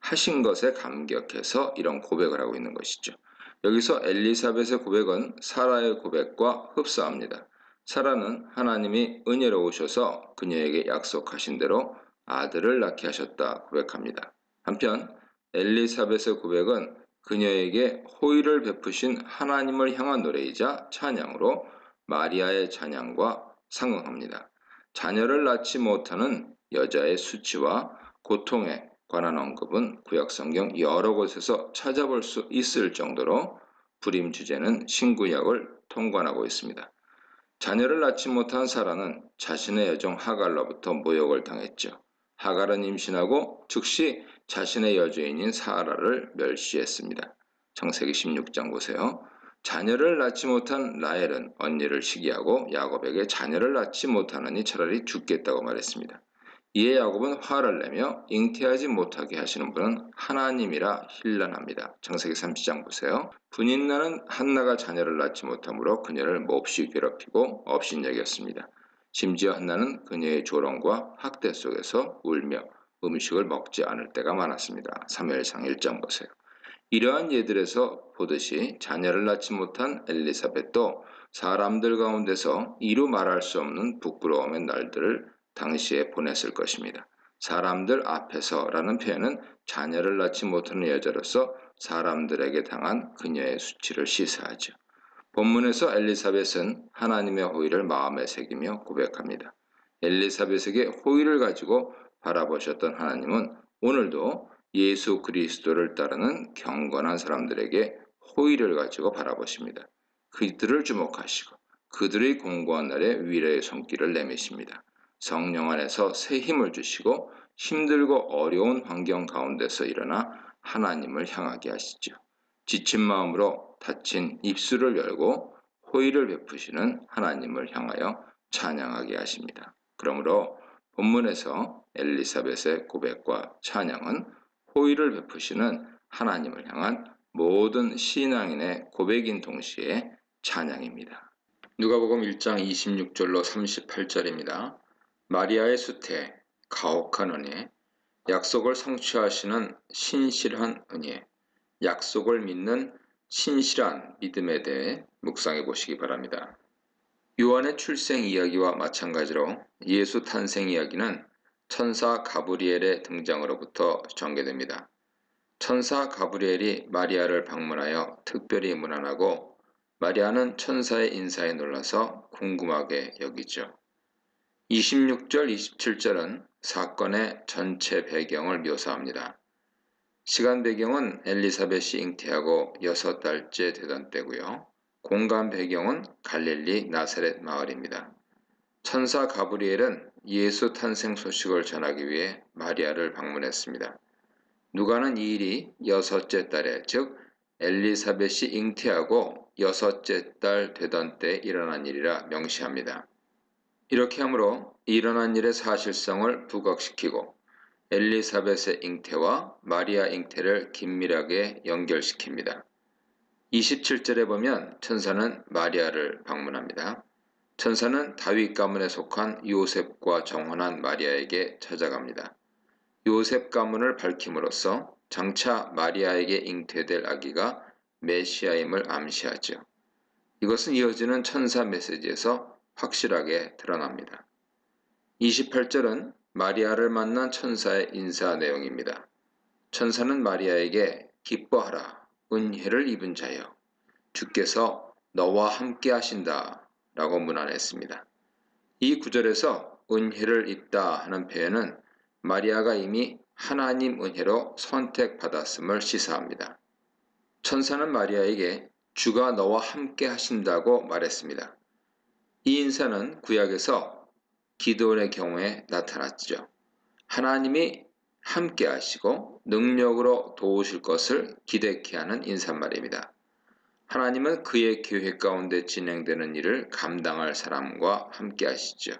하신 것에 감격해서 이런 고백을 하고 있는 것이죠. 여기서 엘리사벳의 고백은 사라의 고백과 흡사합니다. 사라는 하나님이 은혜로우셔서 그녀에게 약속하신 대로 아들을 낳게 하셨다 고백합니다. 한편 엘리사벳의 고백은 그녀에게 호의를 베푸신 하나님을 향한 노래이자 찬양으로 마리아의 찬양과 상응합니다. 자녀를 낳지 못하는 여자의 수치와 고통에 관한 언급은 구약성경 여러 곳에서 찾아볼 수 있을 정도로 불임 주제는 신구약을 통관하고 있습니다. 자녀를 낳지 못한 사라는 자신의 여종 하갈로부터 모욕을 당했죠. 하갈은 임신하고 즉시 자신의 여주인인 사라를 멸시했습니다. 창세기 16장 보세요. 자녀를 낳지 못한 라헬은 언니를 시기하고 야곱에게 자녀를 낳지 못하느니 차라리 죽겠다고 말했습니다. 이에 야곱은 화를 내며 잉태하지 못하게 하시는 분은 하나님이라 힐난합니다. 창세기 30장 보세요. 분인나는 한나가 자녀를 낳지 못하므로 그녀를 몹시 괴롭히고 업신여겼습니다. 심지어 한나는 그녀의 조롱과 학대 속에서 울며 음식을 먹지 않을 때가 많았습니다. 사무엘상 1장 보세요. 이러한 예들에서 보듯이 자녀를 낳지 못한 엘리사벳도 사람들 가운데서 이루 말할 수 없는 부끄러움의 날들을 당시에 보냈을 것입니다. 사람들 앞에서라는 표현은 자녀를 낳지 못하는 여자로서 사람들에게 당한 그녀의 수치를 시사하죠. 본문에서 엘리사벳은 하나님의 호의를 마음에 새기며 고백합니다. 엘리사벳에게 호의를 가지고 바라보셨던 하나님은 오늘도 예수 그리스도를 따르는 경건한 사람들에게 호의를 가지고 바라보십니다. 그들을 주목하시고 그들의 공고한 날에 위로의 손길을 내미십니다. 성령 안에서 새 힘을 주시고 힘들고 어려운 환경 가운데서 일어나 하나님을 향하게 하시죠. 지친 마음으로 닫힌 입술을 열고 호의를 베푸시는 하나님을 향하여 찬양하게 하십니다. 그러므로 본문에서 엘리사벳의 고백과 찬양은 호의를 베푸시는 하나님을 향한 모든 신앙인의 고백인 동시에 찬양입니다. 누가복음 1장 26절로 38절입니다. 마리아의 수태, 가혹한 은혜, 약속을 성취하시는 신실한 은혜, 약속을 믿는 신실한 믿음에 대해 묵상해 보시기 바랍니다. 요한의 출생 이야기와 마찬가지로 예수 탄생 이야기는 천사 가브리엘의 등장으로부터 전개됩니다. 천사 가브리엘이 마리아를 방문하여 특별히 문안하고 마리아는 천사의 인사에 놀라서 궁금하게 여기죠. 26절, 27절은 사건의 전체 배경을 묘사합니다. 시간 배경은 엘리사벳이 잉태하고 6달째 되던 때고요. 공간 배경은 갈릴리 나사렛 마을입니다. 천사 가브리엘은 예수 탄생 소식을 전하기 위해 마리아를 방문했습니다. 누가는 이 일이 6째 달에, 즉 엘리사벳이 잉태하고 6째 달 되던 때 일어난 일이라 명시합니다. 이렇게 하므로 일어난 일의 사실성을 부각시키고 엘리사벳의 잉태와 마리아 잉태를 긴밀하게 연결시킵니다. 27절에 보면 천사는 마리아를 방문합니다. 천사는 다윗 가문에 속한 요셉과 정혼한 마리아에게 찾아갑니다. 요셉 가문을 밝힘으로써 장차 마리아에게 잉태될 아기가 메시아임을 암시하죠. 이것은 이어지는 천사 메시지에서 확실하게 드러납니다. 28절은 마리아를 만난 천사의 인사 내용입니다. 천사는 마리아에게 기뻐하라, 은혜를 입은 자여, 주께서 너와 함께 하신다 라고 문안했습니다. 이 구절에서 은혜를 입다 하는 표현은 마리아가 이미 하나님 은혜로 선택받았음을 시사합니다. 천사는 마리아에게 주가 너와 함께 하신다고 말했습니다. 이 인사는 구약에서 기드온의 경우에 나타났죠. 하나님이 함께 하시고 능력으로 도우실 것을 기대케 하는 인사말입니다. 하나님은 그의 계획 가운데 진행되는 일을 감당할 사람과 함께 하시죠.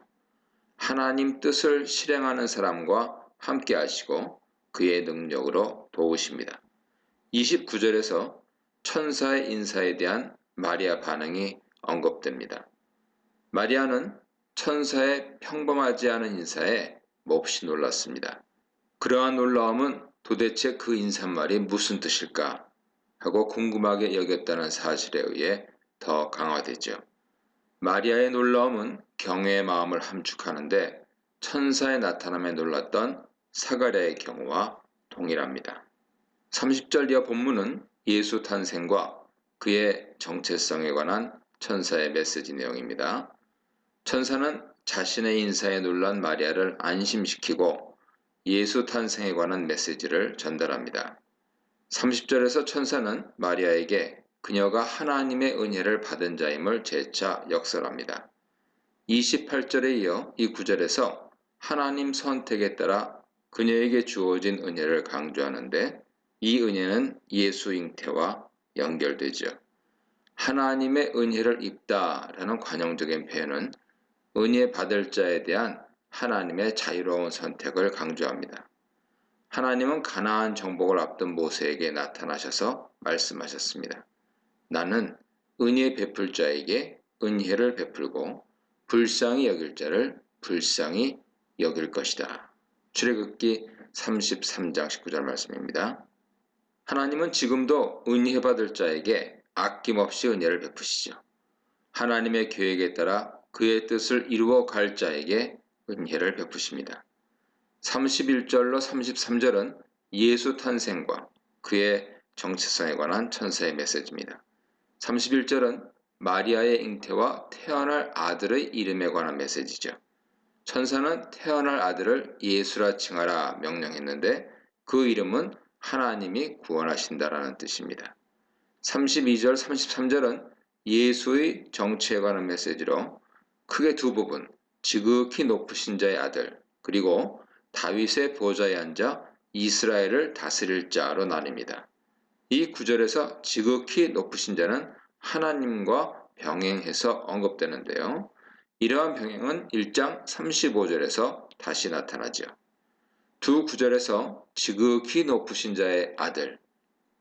하나님 뜻을 실행하는 사람과 함께 하시고 그의 능력으로 도우십니다. 29절에서 천사의 인사에 대한 마리아 반응이 언급됩니다. 마리아는 천사의 평범하지 않은 인사에 몹시 놀랐습니다. 그러한 놀라움은 도대체 그 인사말이 무슨 뜻일까 하고 궁금하게 여겼다는 사실에 의해 더 강화되죠. 마리아의 놀라움은 경외의 마음을 함축하는데 천사의 나타남에 놀랐던 사가랴의 경우와 동일합니다. 30절 이하 본문은 예수 탄생과 그의 정체성에 관한 천사의 메시지 내용입니다. 천사는 자신의 인사에 놀란 마리아를 안심시키고 예수 탄생에 관한 메시지를 전달합니다. 30절에서 천사는 마리아에게 그녀가 하나님의 은혜를 받은 자임을 재차 역설합니다. 28절에 이어 이 구절에서 하나님 선택에 따라 그녀에게 주어진 은혜를 강조하는데 이 은혜는 예수 잉태와 연결되죠. 하나님의 은혜를 입다라는 관용적인 표현은 은혜 받을 자에 대한 하나님의 자유로운 선택을 강조합니다. 하나님은 가나안 정복을 앞둔 모세에게 나타나셔서 말씀하셨습니다. 나는 은혜 베풀 자에게 은혜를 베풀고 불쌍히 여길 자를 불쌍히 여길 것이다. 출애굽기 33장 19절 말씀입니다. 하나님은 지금도 은혜 받을 자에게 아낌없이 은혜를 베푸시죠. 하나님의 계획에 따라 그의 뜻을 이루어 갈 자에게 은혜를 베푸십니다. 31절로 33절은 예수 탄생과 그의 정체성에 관한 천사의 메시지입니다. 31절은 마리아의 잉태와 태어날 아들의 이름에 관한 메시지죠. 천사는 태어날 아들을 예수라 칭하라 명령했는데 그 이름은 하나님이 구원하신다라는 뜻입니다. 32절, 33절은 예수의 정체에 관한 메시지로 크게 두 부분, 지극히 높으신 자의 아들, 그리고 다윗의 보좌에 앉아 이스라엘을 다스릴 자로 나뉩니다. 이 구절에서 지극히 높으신 자는 하나님과 병행해서 언급되는데요. 이러한 병행은 1장 35절에서 다시 나타나죠. 두 구절에서 지극히 높으신 자의 아들,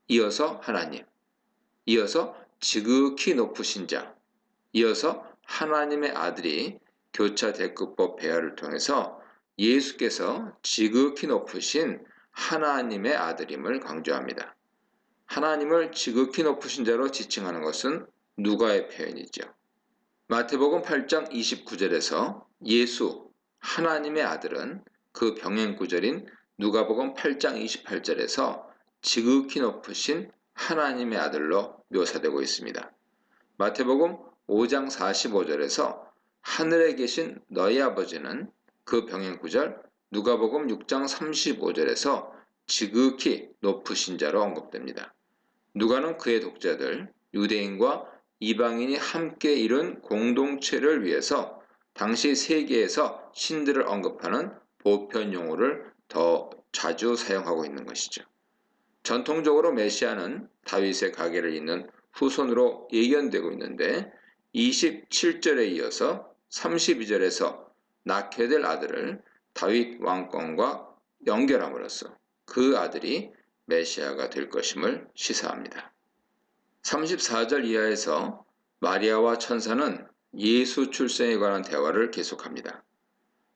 이어서 하나님, 이어서 지극히 높으신 자, 이어서 하나님의 아들이 교차 대급법 배열을 통해서 예수께서 지극히 높으신 하나님의 아들임을 강조합니다. 하나님을 지극히 높으신 자로 지칭하는 것은 누가의 표현이죠. 마태복음 8장 29절에서 예수, 하나님의 아들은 그 병행 구절인 누가복음 8장 28절에서 지극히 높으신 하나님의 아들로 묘사되고 있습니다. 마태복음 5장 45절에서 하늘에 계신 너희 아버지는 그 병행 구절 누가복음 6장 35절에서 지극히 높으신 자로 언급됩니다. 누가는 그의 독자들, 유대인과 이방인이 함께 이룬 공동체를 위해서 당시 세계에서 신들을 언급하는 보편 용어를 더 자주 사용하고 있는 것이죠. 전통적으로 메시아는 다윗의 가계를 잇는 후손으로 예견되고 있는데 27절에 이어서 32절에서 낳게 될 아들을 다윗 왕권과 연결함으로써 그 아들이 메시아가 될 것임을 시사합니다. 34절 이하에서 마리아와 천사는 예수 출생에 관한 대화를 계속합니다.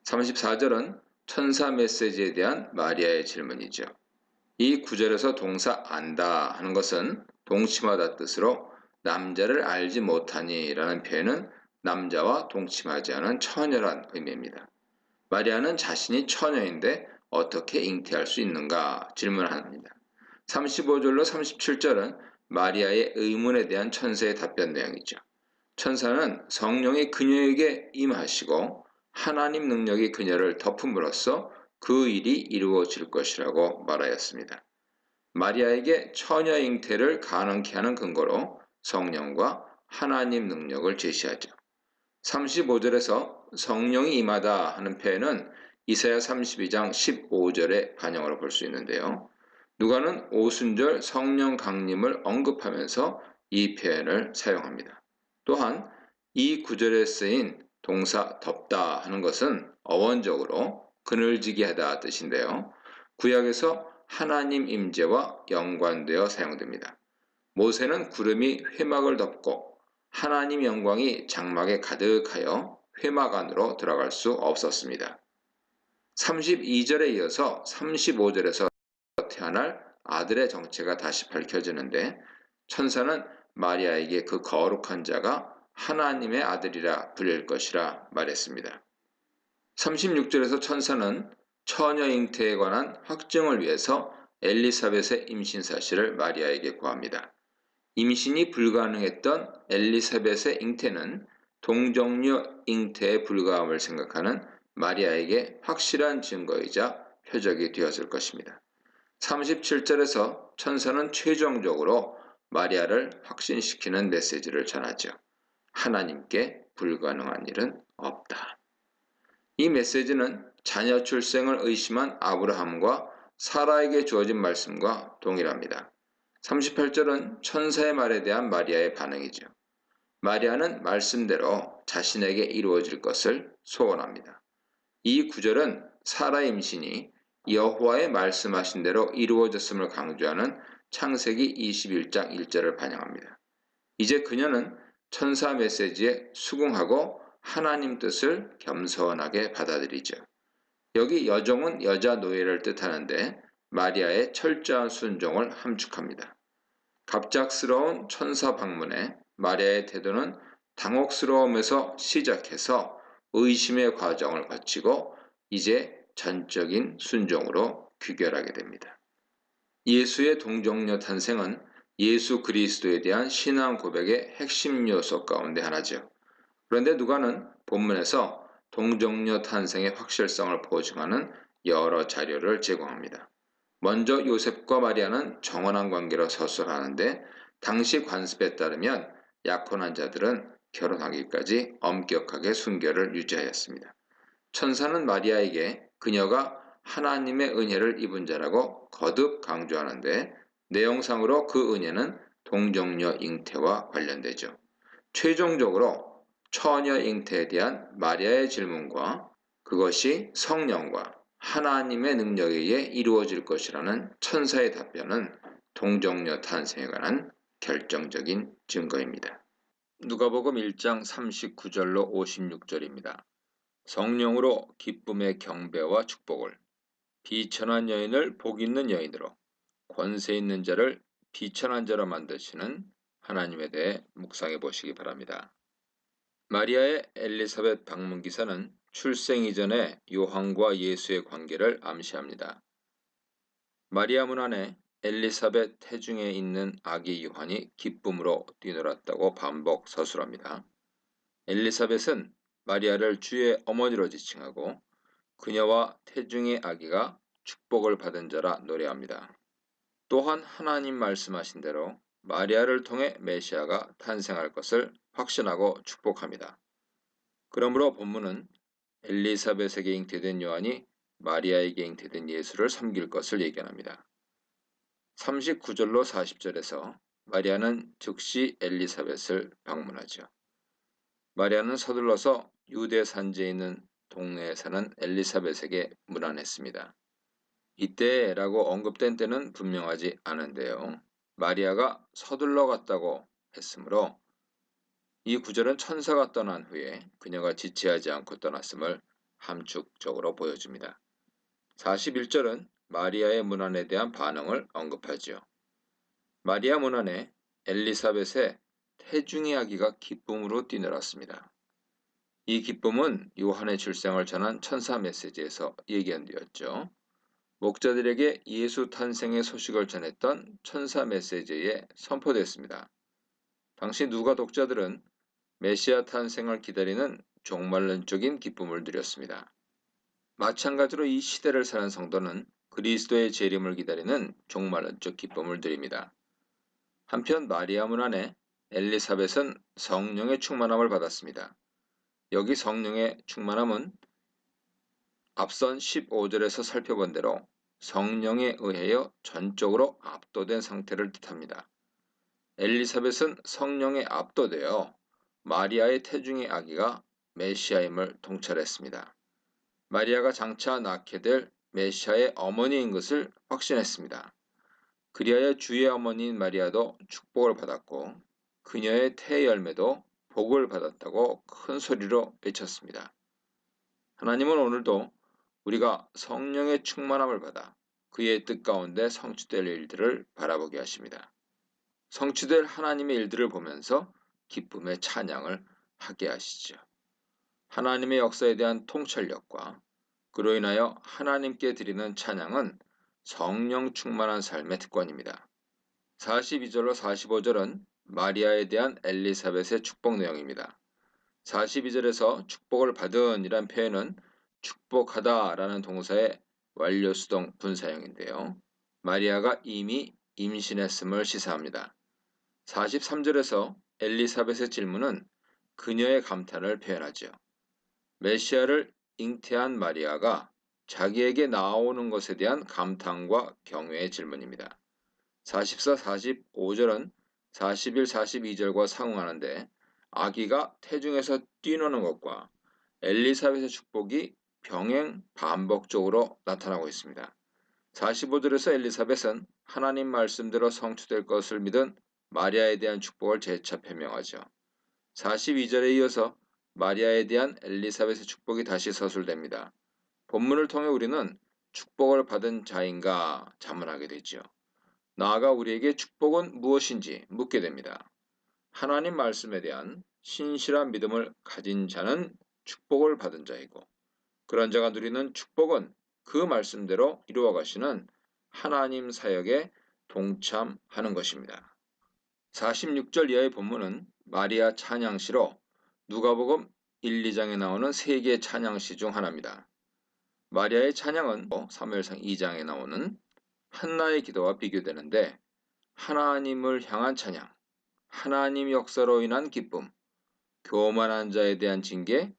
34절은 천사 메시지에 대한 마리아의 질문이죠. 이 구절에서 동사 안다 하는 것은 동침하다 뜻으로 남자를 알지 못하니 라는 표현은 남자와 동침하지 않은 처녀란 의미입니다. 마리아는 자신이 처녀인데 어떻게 잉태할 수 있는가 질문합니다. 35절로 37절은 마리아의 의문에 대한 천사의 답변 내용이죠. 천사는 성령이 그녀에게 임하시고 하나님 능력이 그녀를 덮음으로써 그 일이 이루어질 것이라고 말하였습니다. 마리아에게 처녀 잉태를 가능케 하는 근거로 성령과 하나님 능력을 제시하죠. 35절에서 성령이 임하다 하는 표현은 이사야 32장 15절의 반영으로 볼 수 있는데요. 누가는 오순절 성령 강림을 언급하면서 이 표현을 사용합니다. 또한 이 구절에 쓰인 동사 덮다 하는 것은 어원적으로 그늘지게 하다 뜻인데요. 구약에서 하나님 임재와 연관되어 사용됩니다. 모세는 구름이 회막을 덮고 하나님 영광이 장막에 가득하여 회막 안으로 들어갈 수 없었습니다. 32절에 이어서 35절에서 태어날 아들의 정체가 다시 밝혀지는데 천사는 마리아에게 그 거룩한 자가 하나님의 아들이라 불릴 것이라 말했습니다. 36절에서 천사는 처녀 잉태에 관한 확증을 위해서 엘리사벳의 임신 사실을 마리아에게 구합니다. 임신이 불가능했던 엘리사벳의 잉태는 동정녀 잉태의 불가함을 생각하는 마리아에게 확실한 증거이자 표적이 되었을 것입니다. 37절에서 천사는 최종적으로 마리아를 확신시키는 메시지를 전하죠. 하나님께 불가능한 일은 없다. 이 메시지는 자녀 출생을 의심한 아브라함과 사라에게 주어진 말씀과 동일합니다. 38절은 천사의 말에 대한 마리아의 반응이죠. 마리아는 말씀대로 자신에게 이루어질 것을 소원합니다. 이 구절은 사라의 임신이 여호와의 말씀하신 대로 이루어졌음을 강조하는 창세기 21장 1절을 반영합니다. 이제 그녀는 천사 메시지에 수긍하고 하나님 뜻을 겸손하게 받아들이죠. 여기 여종은 여자 노예를 뜻하는데 마리아의 철저한 순종을 함축합니다. 갑작스러운 천사 방문에 마리아의 태도는 당혹스러움에서 시작해서 의심의 과정을 거치고 이제 전적인 순종으로 귀결하게 됩니다. 예수의 동정녀 탄생은 예수 그리스도에 대한 신앙 고백의 핵심 요소 가운데 하나죠. 그런데 누가는 본문에서 동정녀 탄생의 확실성을 보증하는 여러 자료를 제공합니다. 먼저 요셉과 마리아는 정원한 관계로 서술하는데 당시 관습에 따르면 약혼한 자들은 결혼하기까지 엄격하게 순결을 유지하였습니다. 천사는 마리아에게 그녀가 하나님의 은혜를 입은 자라고 거듭 강조하는데 내용상으로 그 은혜는 동정녀 잉태와 관련되죠. 최종적으로 처녀 잉태에 대한 마리아의 질문과 그것이 성령과 하나님의 능력에 의해 이루어질 것이라는 천사의 답변은 동정녀 탄생에 관한 결정적인 증거입니다. 누가복음 1장 39절로 56절입니다. 성령으로 기쁨의 경배와 축복을, 비천한 여인을 복 있는 여인으로, 권세 있는 자를 비천한 자로 만드시는 하나님에 대해 묵상해 보시기 바랍니다. 마리아의 엘리사벳 방문 기사는 출생 이전에 요한과 예수의 관계를 암시합니다. 마리아 문 안에 엘리사벳 태중에 있는 아기 요한이 기쁨으로 뛰놀았다고 반복 서술합니다. 엘리사벳은 마리아를 주의 어머니로 지칭하고 그녀와 태중의 아기가 축복을 받은 자라 노래합니다. 또한 하나님 말씀하신 대로 마리아를 통해 메시아가 탄생할 것을 확신하고 축복합니다. 그러므로 본문은 엘리사벳에게 잉태된 요한이 마리아에게 잉태된 예수를 섬길 것을 예견합니다. 39절로 40절에서 마리아는 즉시 엘리사벳을 방문하죠. 마리아는 서둘러서 유대 산지에 있는 동네에 사는 엘리사벳에게 문안했습니다. 이때라고 언급된 때는 분명하지 않은데요. 마리아가 서둘러 갔다고 했으므로 이 구절은 천사가 떠난 후에 그녀가 지체하지 않고 떠났음을 함축적으로 보여줍니다. 41절은 마리아의 문안에 대한 반응을 언급하죠. 마리아 문안에 엘리사벳의 태중의 아기가 기쁨으로 뛰놀았습니다. 이 기쁨은 요한의 출생을 전한 천사 메시지에서 예견되었죠. 목자들에게 예수 탄생의 소식을 전했던 천사 메시지에 선포됐습니다. 당시 누가 독자들은 메시아 탄생을 기다리는 종말론적인 기쁨을 누렸습니다. 마찬가지로 이 시대를 사는 성도는 그리스도의 재림을 기다리는 종말론적 기쁨을 누립니다. 한편 마리아 문안에 엘리사벳은 성령의 충만함을 받았습니다. 여기 성령의 충만함은 앞선 15절에서 살펴본 대로 성령에 의하여 전적으로 압도된 상태를 뜻합니다. 엘리사벳은 성령에 압도되어 마리아의 태중의 아기가 메시아임을 통찰했습니다. 마리아가 장차 낳게 될 메시아의 어머니인 것을 확신했습니다. 그리하여 주의 어머니인 마리아도 축복을 받았고 그녀의 태 열매도 복을 받았다고 큰 소리로 외쳤습니다. 하나님은 오늘도 우리가 성령의 충만함을 받아 그의 뜻 가운데 성취될 일들을 바라보게 하십니다. 성취될 하나님의 일들을 보면서 기쁨의 찬양을 하게 하시죠. 하나님의 역사에 대한 통찰력과 그로 인하여 하나님께 드리는 찬양은 성령 충만한 삶의 특권입니다. 42절로 45절은 마리아에 대한 엘리사벳의 축복 내용입니다. 42절에서 축복을 받은 이란 표현은 축복하다 라는 동사의 완료수동 분사형인데요. 마리아가 이미 임신했음을 시사합니다. 43절에서 엘리사벳의 질문은 그녀의 감탄을 표현하죠. 메시아를 잉태한 마리아가 자기에게 나오는 것에 대한 감탄과 경외의 질문입니다. 44, 45절은 41, 42절과 상응하는데 아기가 태중에서 뛰노는 것과 엘리사벳의 축복이 병행 반복적으로 나타나고 있습니다. 45절에서 엘리사벳은 하나님 말씀대로 성취될 것을 믿은 마리아에 대한 축복을 재차 표명하죠. 42절에 이어서 마리아에 대한 엘리사벳의 축복이 다시 서술됩니다. 본문을 통해 우리는 축복을 받은 자인가 자문하게 되죠. 나아가 우리에게 축복은 무엇인지 묻게 됩니다. 하나님 말씀에 대한 신실한 믿음을 가진 자는 축복을 받은 자이고 그런 자가 누리는 축복은 그 말씀대로 이루어 가시는 하나님 사역에 동참하는 것입니다. 46절 이하의 본문은 마리아 찬양시로 누가복음 1, 2장에 나오는 세 개의 찬양시 중 하나입니다. 마리아의 찬양은 사무엘상 2장에 나오는 한나의 기도와 비교되는데 하나님을 향한 찬양, 하나님 역사로 인한 기쁨, 교만한 자에 대한 징계,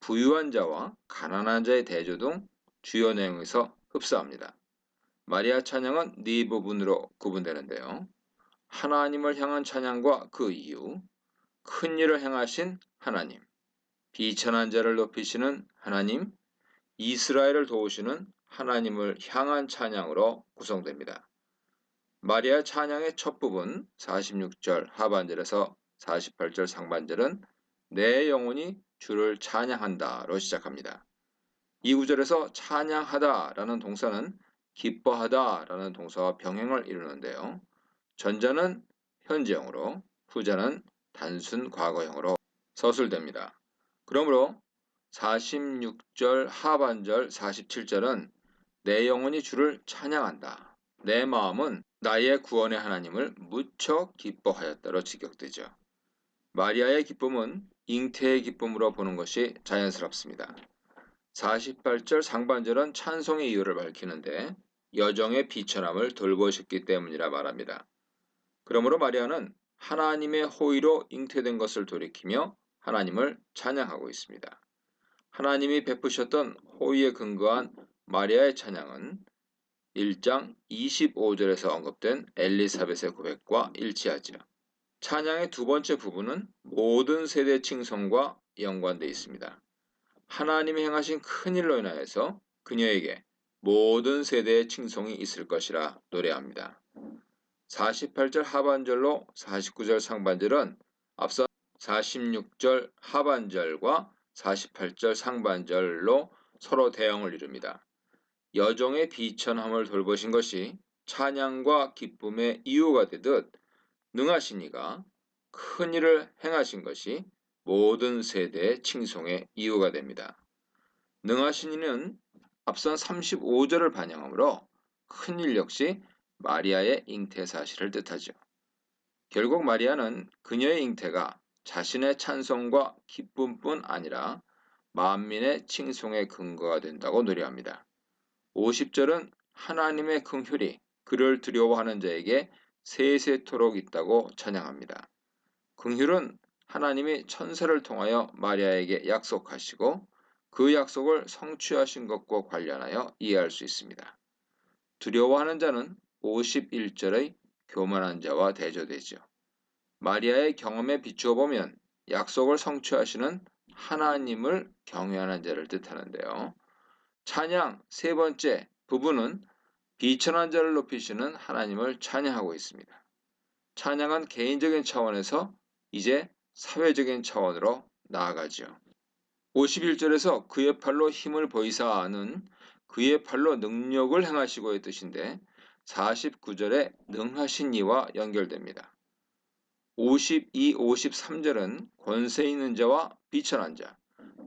부유한 자와 가난한 자의 대조 등 주요 내용에서 흡사합니다. 마리아 찬양은 네 부분으로 구분되는데요. 하나님을 향한 찬양과 그 이유, 큰 일을 행하신 하나님, 비천한 자를 높이시는 하나님, 이스라엘을 도우시는 하나님을 향한 찬양으로 구성됩니다. 마리아 찬양의 첫 부분 46절 하반절에서 48절 상반절은 내 영혼이 주를 찬양한다로 시작합니다. 이 구절에서 찬양하다라는 동사는 기뻐하다라는 동사와 병행을 이루는데요. 전자는 현재형으로, 후자는 단순 과거형으로 서술됩니다. 그러므로 46절 하반절 47절은 내 영혼이 주를 찬양한다. 내 마음은 나의 구원의 하나님을 무척 기뻐하였다로 직역되죠. 마리아의 기쁨은 잉태의 기쁨으로 보는 것이 자연스럽습니다. 48절 상반절은 찬송의 이유를 밝히는데 여정의 비천함을 돌보셨기 때문이라 말합니다. 그러므로 마리아는 하나님의 호의로 잉태된 것을 돌이키며 하나님을 찬양하고 있습니다. 하나님이 베푸셨던 호의에 근거한 마리아의 찬양은 1장 25절에서 언급된 엘리사벳의 고백과 일치하죠. 찬양의 두 번째 부분은 모든 세대 칭송과 연관되어 있습니다. 하나님이 행하신 큰 일로 인하여서 그녀에게 모든 세대의 칭송이 있을 것이라 노래합니다. 48절 하반절로 49절 상반절은 앞서 46절 하반절과 48절 상반절로 서로 대응을 이룹니다. 여종의 비천함을 돌보신 것이 찬양과 기쁨의 이유가 되듯 능하신 이가 큰 일을 행하신 것이 모든 세대의 칭송의 이유가 됩니다. 능하신 이는 앞선 35절을 반영하므로 큰 일 역시 마리아의 잉태 사실을 뜻하죠. 결국 마리아는 그녀의 잉태가 자신의 찬송과 기쁨뿐 아니라 만민의 칭송의 근거가 된다고 노래합니다. 50절은 하나님의 긍휼이 그를 두려워하는 자에게 세세토록 있다고 찬양합니다. 긍휼은 하나님이 천사를 통하여 마리아에게 약속하시고 그 약속을 성취하신 것과 관련하여 이해할 수 있습니다. 두려워하는 자는 51절의 교만한 자와 대조되죠. 마리아의 경험에 비추어 보면 약속을 성취하시는 하나님을 경외하는 자를 뜻하는데요. 찬양 세 번째 부분은 비천한 자를 높이시는 하나님을 찬양하고 있습니다. 찬양은 개인적인 차원에서 이제 사회적인 차원으로 나아가죠. 51절에서 그의 팔로 힘을 보이사는 그의 팔로 능력을 행하시고의 뜻인데 49절에 능하신 이와 연결됩니다. 52, 53절은 권세 있는 자와 비천한 자,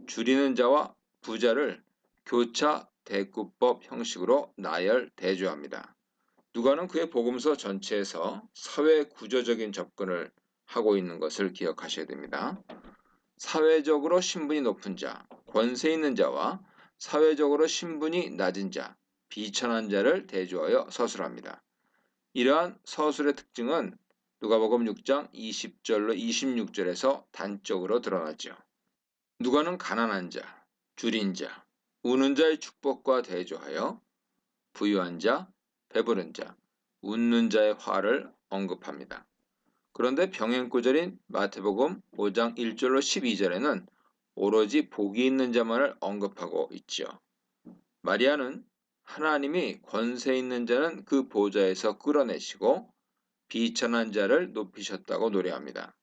줄이는 자와 부자를 교차 대구법 형식으로 나열 대조합니다. 누가는 그의 복음서 전체에서 사회 구조적인 접근을 하고 있는 것을 기억하셔야 됩니다. 사회적으로 신분이 높은 자, 권세 있는 자와 사회적으로 신분이 낮은 자, 비천한 자를 대조하여 서술합니다. 이러한 서술의 특징은 누가복음 6장 20절로 26절에서 단적으로 드러나죠. 누가는 가난한 자, 줄인 자, 우는 자의 축복과 대조하여 부유한 자, 배부른 자, 웃는 자의 화를 언급합니다. 그런데 병행구절인 마태복음 5장 1절로 12절에는 오로지 복이 있는 자만을 언급하고 있죠. 마리아는 하나님이 권세 있는 자는 그 보좌에서 끌어내시고 비천한 자를 높이셨다고 노래합니다.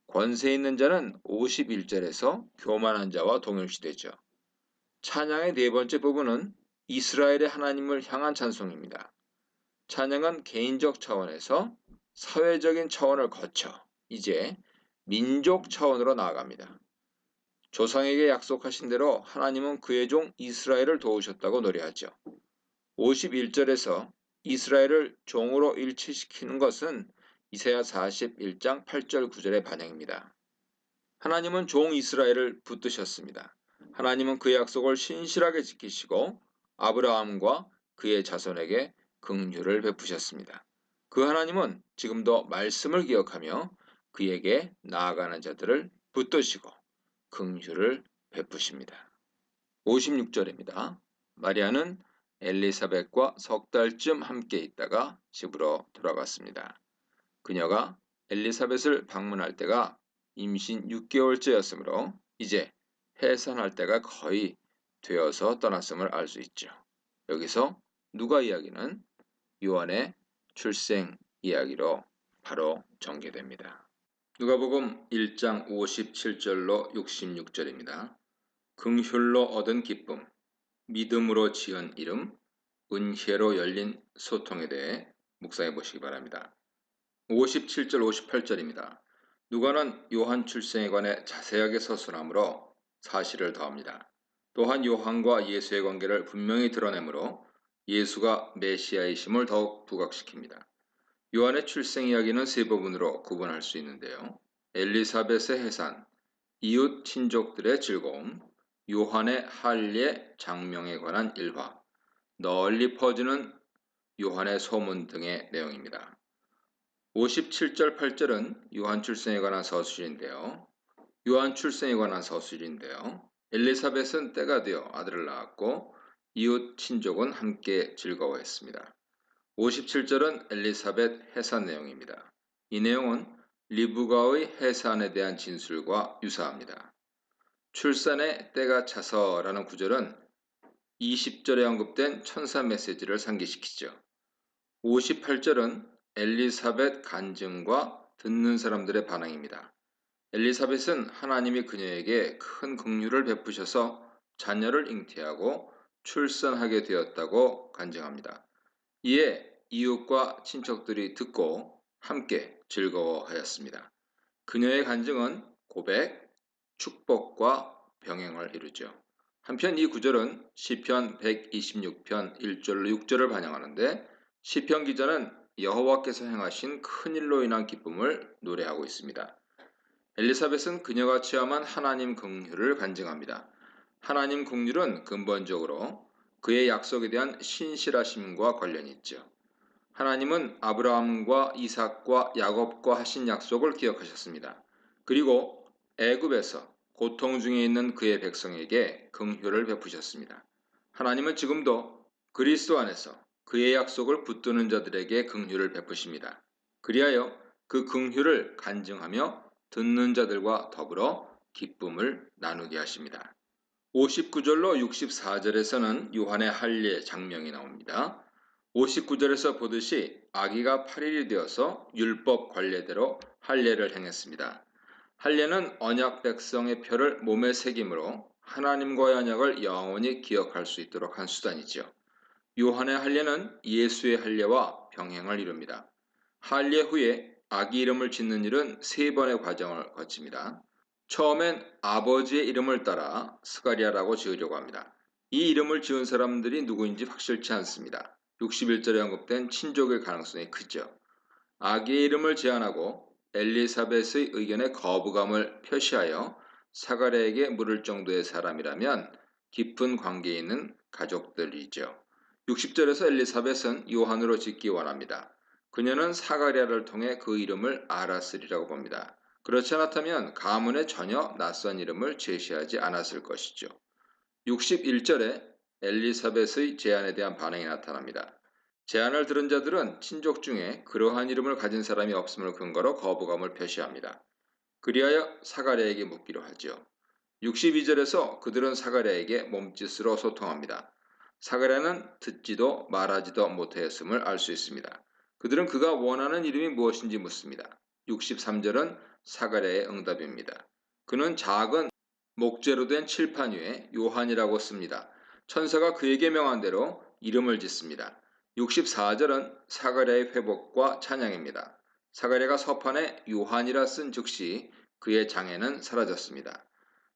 권세 있는 자는 51절에서 교만한 자와 동일시되죠. 찬양의 네 번째 부분은 이스라엘의 하나님을 향한 찬송입니다. 찬양은 개인적 차원에서 사회적인 차원을 거쳐 이제 민족 차원으로 나아갑니다. 조상에게 약속하신 대로 하나님은 그의 종 이스라엘을 도우셨다고 노래하죠. 51절에서 이스라엘을 종으로 일치시키는 것은 이사야 41장 8절 9절의 반영입니다. 하나님은 종 이스라엘을 붙드셨습니다. 하나님은 그의 약속을 신실하게 지키시고 아브라함과 그의 자손에게 긍휼을 베푸셨습니다. 그 하나님은 지금도 말씀을 기억하며 그에게 나아가는 자들을 붙드시고 긍휼을 베푸십니다. 56절입니다. 마리아는 엘리사벳과 석 달쯤 함께 있다가 집으로 돌아갔습니다. 그녀가 엘리사벳을 방문할 때가 임신 6개월째였으므로 이제 해산할 때가 거의 되어서 떠났음을 알 수 있죠. 여기서 누가 이야기는 요한의 출생 이야기로 바로 전개됩니다. 누가복음 1장 57절로 66절입니다. 긍휼로 얻은 기쁨, 믿음으로 지은 이름, 은혜로 열린 소통에 대해 묵상해 보시기 바랍니다. 57절 58절입니다. 누가는 요한 출생에 관해 자세하게 서술하므로 사실을 더합니다. 또한 요한과 예수의 관계를 분명히 드러내므로 예수가 메시아이심을 더욱 부각시킵니다. 요한의 출생 이야기는 세 부분으로 구분할 수 있는데요. 엘리사벳의 해산, 이웃 친족들의 즐거움, 요한의 할례 장명에 관한 일화, 널리 퍼지는 요한의 소문 등의 내용입니다. 57절 8절은 요한 출생에 관한 서술인데요. 엘리사벳은 때가 되어 아들을 낳았고 이웃 친족은 함께 즐거워했습니다. 57절은 엘리사벳 해산 내용입니다. 이 내용은 리브가의 해산에 대한 진술과 유사합니다. 출산의 때가 차서라는 구절은 20절에 언급된 천사 메시지를 상기시키죠. 58절은 엘리사벳 간증과 듣는 사람들의 반응입니다. 엘리사벳은 하나님이 그녀에게 큰 긍휼을 베푸셔서 자녀를 잉태하고 출산하게 되었다고 간증합니다. 이에 이웃과 친척들이 듣고 함께 즐거워하였습니다. 그녀의 간증은 고백, 축복과 병행을 이루죠. 한편 이 구절은 시편 126편 1절로 6절을 반영하는데 시편 기자는 여호와께서 행하신 큰 일로 인한 기쁨을 노래하고 있습니다. 엘리사벳은 그녀가 체험한 하나님 긍휼을 간증합니다. 하나님 긍휼은 근본적으로 그의 약속에 대한 신실하심과 관련이 있죠. 하나님은 아브라함과 이삭과 야곱과 하신 약속을 기억하셨습니다. 그리고 애굽에서 고통 중에 있는 그의 백성에게 긍휼을 베푸셨습니다. 하나님은 지금도 그리스도 안에서 그의 약속을 붙드는 자들에게 긍휼을 베푸십니다. 그리하여 그 긍휼을 간증하며 듣는 자들과 더불어 기쁨을 나누게 하십니다. 59절로 64절에서는 요한의 할례 장명이 나옵니다. 59절에서 보듯이 아기가 8일이 되어서 율법 관례대로 할례를 행했습니다. 할례는 언약 백성의 표를 몸에 새김으로 하나님과의 언약을 영원히 기억할 수 있도록 한 수단이죠. 요한의 할례는 예수의 할례와 병행을 이룹니다. 할례 후에 아기 이름을 짓는 일은 3번의 과정을 거칩니다. 처음엔 아버지의 이름을 따라 스가랴라고 지으려고 합니다. 이 이름을 지은 사람들이 누구인지 확실치 않습니다. 61절에 언급된 친족일 가능성이 크죠. 아기의 이름을 제안하고 엘리사벳의 의견에 거부감을 표시하여 사가랴에게 물을 정도의 사람이라면 깊은 관계에 있는 가족들이죠. 60절에서 엘리사벳은 요한으로 짓기 원합니다. 그녀는 사가랴를 통해 그 이름을 알았으리라고 봅니다. 그렇지 않았다면 가문에 전혀 낯선 이름을 제시하지 않았을 것이죠. 61절에 엘리사벳의 제안에 대한 반응이 나타납니다. 제안을 들은 자들은 친족 중에 그러한 이름을 가진 사람이 없음을 근거로 거부감을 표시합니다. 그리하여 사가랴에게 묻기로 하죠. 62절에서 그들은 사가랴에게 몸짓으로 소통합니다. 사가랴는 듣지도 말하지도 못하였음을 알 수 있습니다. 그들은 그가 원하는 이름이 무엇인지 묻습니다. 63절은 사가랴의 응답입니다. 그는 작은 목재로 된 칠판 위에 요한이라고 씁니다. 천사가 그에게 명한 대로 이름을 짓습니다. 64절은 사가랴의 회복과 찬양입니다. 사가랴가 서판에 요한이라 쓴 즉시 그의 장애는 사라졌습니다.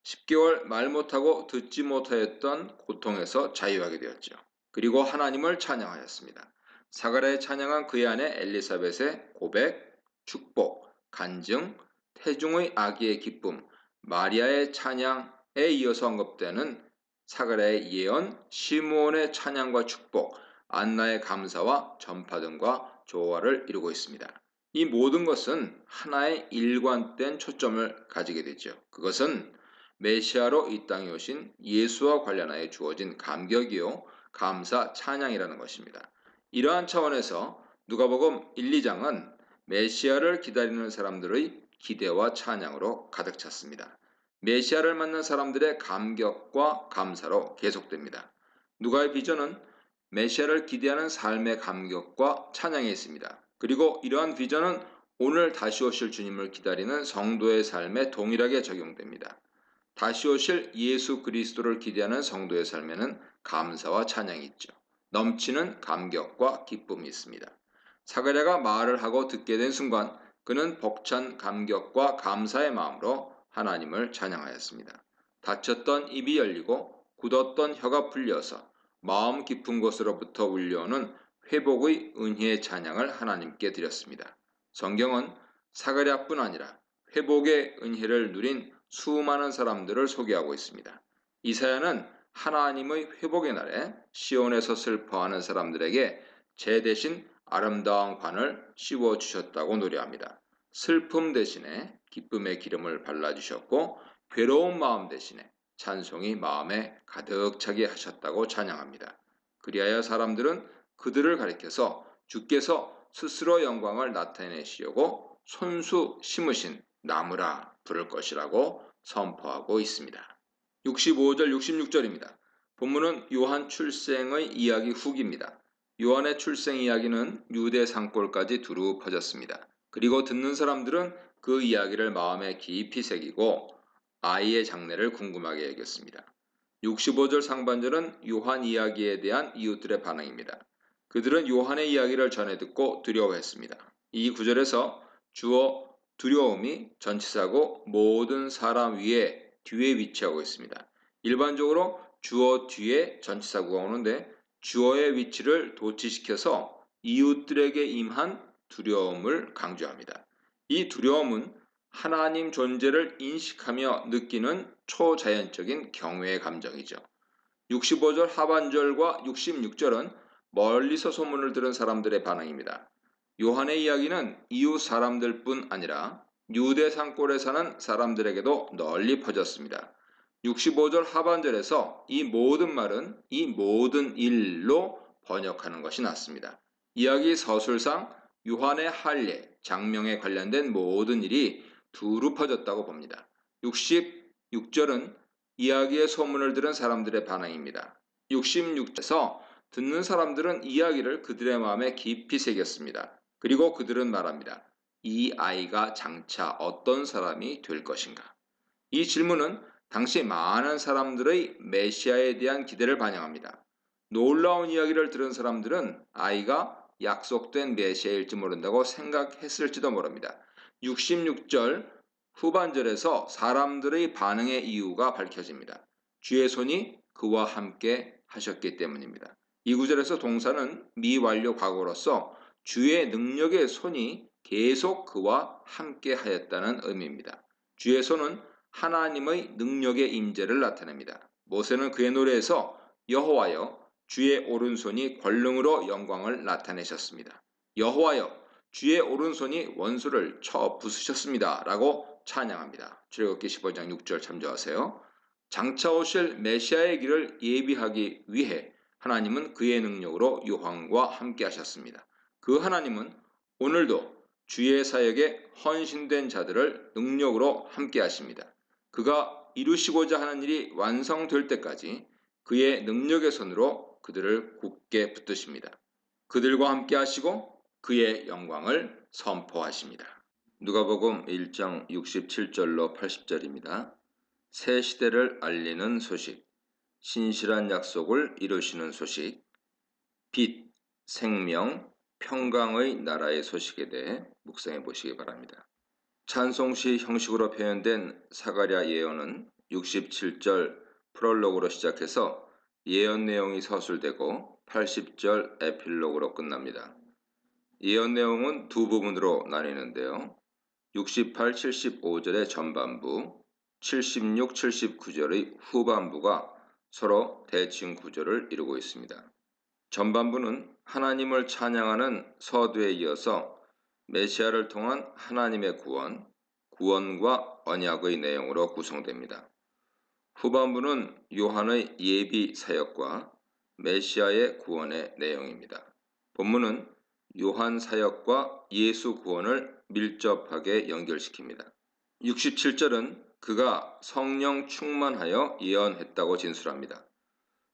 10개월 말 못하고 듣지 못하였던 고통에서 자유하게 되었죠. 그리고 하나님을 찬양하였습니다. 사가랴의 찬양은 그의 아내 엘리사벳의 고백, 축복, 간증, 태중의 아기의 기쁨, 마리아의 찬양에 이어서 언급되는 사가랴의 예언, 시므온의 찬양과 축복, 안나의 감사와 전파 등과 조화를 이루고 있습니다. 이 모든 것은 하나의 일관된 초점을 가지게 되죠. 그것은 메시아로 이 땅에 오신 예수와 관련하여 주어진 감격이요 감사, 찬양이라는 것입니다. 이러한 차원에서 누가복음 1, 2장은 메시아를 기다리는 사람들의 기대와 찬양으로 가득 찼습니다. 메시아를 만난 사람들의 감격과 감사로 계속됩니다. 누가의 비전은 메시아를 기대하는 삶의 감격과 찬양에 있습니다. 그리고 이러한 비전은 오늘 다시 오실 주님을 기다리는 성도의 삶에 동일하게 적용됩니다. 다시 오실 예수 그리스도를 기대하는 성도의 삶에는 감사와 찬양이 있죠. 넘치는 감격과 기쁨이 있습니다. 사가랴가 말을 하고 듣게 된 순간 그는 벅찬 감격과 감사의 마음으로 하나님을 찬양하였습니다. 닫혔던 입이 열리고 굳었던 혀가 풀려서 마음 깊은 곳으로부터 울려오는 회복의 은혜의 찬양을 하나님께 드렸습니다. 성경은 사가랴뿐 아니라 회복의 은혜를 누린 수많은 사람들을 소개하고 있습니다. 이사야는 하나님의 회복의 날에 시온에서 슬퍼하는 사람들에게 제 대신 아름다운 관을 씌워주셨다고 노래합니다. 슬픔 대신에 기쁨의 기름을 발라주셨고 괴로운 마음 대신에 찬송이 마음에 가득 차게 하셨다고 찬양합니다. 그리하여 사람들은 그들을 가리켜서 주께서 스스로 영광을 나타내시려고 손수 심으신 나무라 부를 것이라고 선포하고 있습니다. 65절 66절입니다. 본문은 요한 출생의 이야기 후기입니다. 요한의 출생 이야기는 유대 산골까지 두루 퍼졌습니다. 그리고 듣는 사람들은 그 이야기를 마음에 깊이 새기고 아이의 장래를 궁금하게 여겼습니다. 65절 상반절은 요한 이야기에 대한 이웃들의 반응입니다. 그들은 요한의 이야기를 전해 듣고 두려워했습니다. 이 구절에서 주어 두려움이 전치사고 모든 사람 위에 뒤에 위치하고 있습니다. 일반적으로 주어 뒤에 전치사구가 오는데 주어의 위치를 도치시켜서 이웃들에게 임한 두려움을 강조합니다. 이 두려움은 하나님 존재를 인식하며 느끼는 초자연적인 경외의 감정이죠. 65절 하반절과 66절은 멀리서 소문을 들은 사람들의 반응입니다. 요한의 이야기는 이웃 사람들뿐 아니라 유대 산골에 사는 사람들에게도 널리 퍼졌습니다. 65절 하반절에서 이 모든 말은 이 모든 일로 번역하는 것이 낫습니다. 이야기 서술상 요한의 할례, 장명에 관련된 모든 일이 두루 퍼졌다고 봅니다. 66절은 이야기의 소문을 들은 사람들의 반응입니다. 66절에서 듣는 사람들은 이야기를 그들의 마음에 깊이 새겼습니다. 그리고 그들은 말합니다. 이 아이가 장차 어떤 사람이 될 것인가? 이 질문은 당시 많은 사람들의 메시아에 대한 기대를 반영합니다. 놀라운 이야기를 들은 사람들은 아이가 약속된 메시아일지 모른다고 생각했을지도 모릅니다. 66절 후반절에서 사람들의 반응의 이유가 밝혀집니다. 주의 손이 그와 함께 하셨기 때문입니다. 이 구절에서 동사는 미완료 과거로서 주의 능력의 손이 계속 그와 함께 하였다는 의미입니다. 주의 손은 하나님의 능력의 임재를 나타냅니다. 모세는 그의 노래에서 여호와여 주의 오른손이 권능으로 영광을 나타내셨습니다. 여호와여 주의 오른손이 원수를 쳐 부수셨습니다. 라고 찬양합니다. 출애굽기 15장 6절 참조하세요. 장차 오실 메시아의 길을 예비하기 위해 하나님은 그의 능력으로 요한과 함께 하셨습니다. 그 하나님은 오늘도 주의 사역에 헌신된 자들을 능력으로 함께 하십니다. 그가 이루시고자 하는 일이 완성될 때까지 그의 능력의 손으로 그들을 굳게 붙드십니다. 그들과 함께 하시고 그의 영광을 선포하십니다. 누가복음 1장 67절로 80절입니다. 새 시대를 알리는 소식, 신실한 약속을 이루시는 소식, 빛, 생명, 평강의 나라의 소식에 대해 묵상해 보시기 바랍니다. 찬송시 형식으로 표현된 사가랴 예언은 67절 프롤로그로 시작해서 예언 내용이 서술되고 80절 에필로그로 끝납니다. 예언 내용은 두 부분으로 나뉘는데요. 68, 75절의 전반부, 76, 79절의 후반부가 서로 대칭 구조를 이루고 있습니다. 전반부는 하나님을 찬양하는 서두에 이어서 메시아를 통한 하나님의 구원, 구원과 언약의 내용으로 구성됩니다. 후반부는 요한의 예비 사역과 메시아의 구원의 내용입니다. 본문은 요한 사역과 예수 구원을 밀접하게 연결시킵니다. 67절은 그가 성령 충만하여 예언했다고 진술합니다.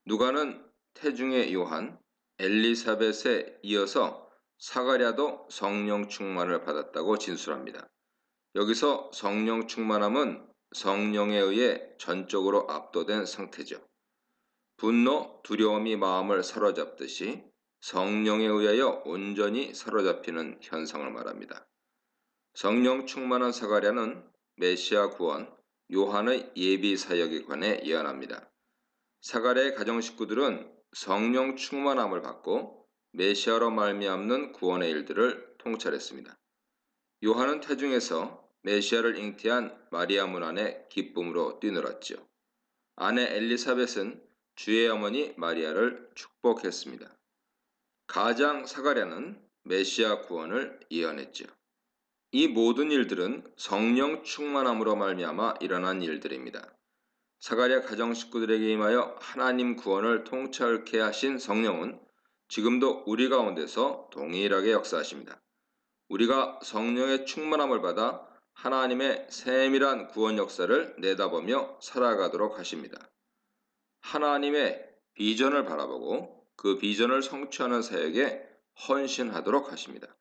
누가는 태중의 요한, 엘리사벳에 이어서 사가랴도 성령 충만을 받았다고 진술합니다. 여기서 성령 충만함은 성령에 의해 전적으로 압도된 상태죠. 분노, 두려움이 마음을 사로잡듯이 성령에 의하여 온전히 사로잡히는 현상을 말합니다. 성령 충만한 사가랴는 메시아 구원, 요한의 예비 사역에 관해 예언합니다. 사가랴의 가정 식구들은 성령 충만함을 받고 메시아로 말미암는 구원의 일들을 통찰했습니다. 요한은 태중에서 메시아를 잉태한 마리아 문 안에 기쁨으로 뛰놀았죠. 아내 엘리사벳은 주의 어머니 마리아를 축복했습니다. 가장 사가랴는 메시아 구원을 예언했죠. 이 모든 일들은 성령 충만함으로 말미암아 일어난 일들입니다. 사가랴 가정 식구들에게 임하여 하나님 구원을 통찰케 하신 성령은 지금도 우리 가운데서 동일하게 역사하십니다. 우리가 성령의 충만함을 받아 하나님의 세밀한 구원 역사를 내다보며 살아가도록 하십니다. 하나님의 비전을 바라보고 그 비전을 성취하는 사역에 헌신하도록 하십니다.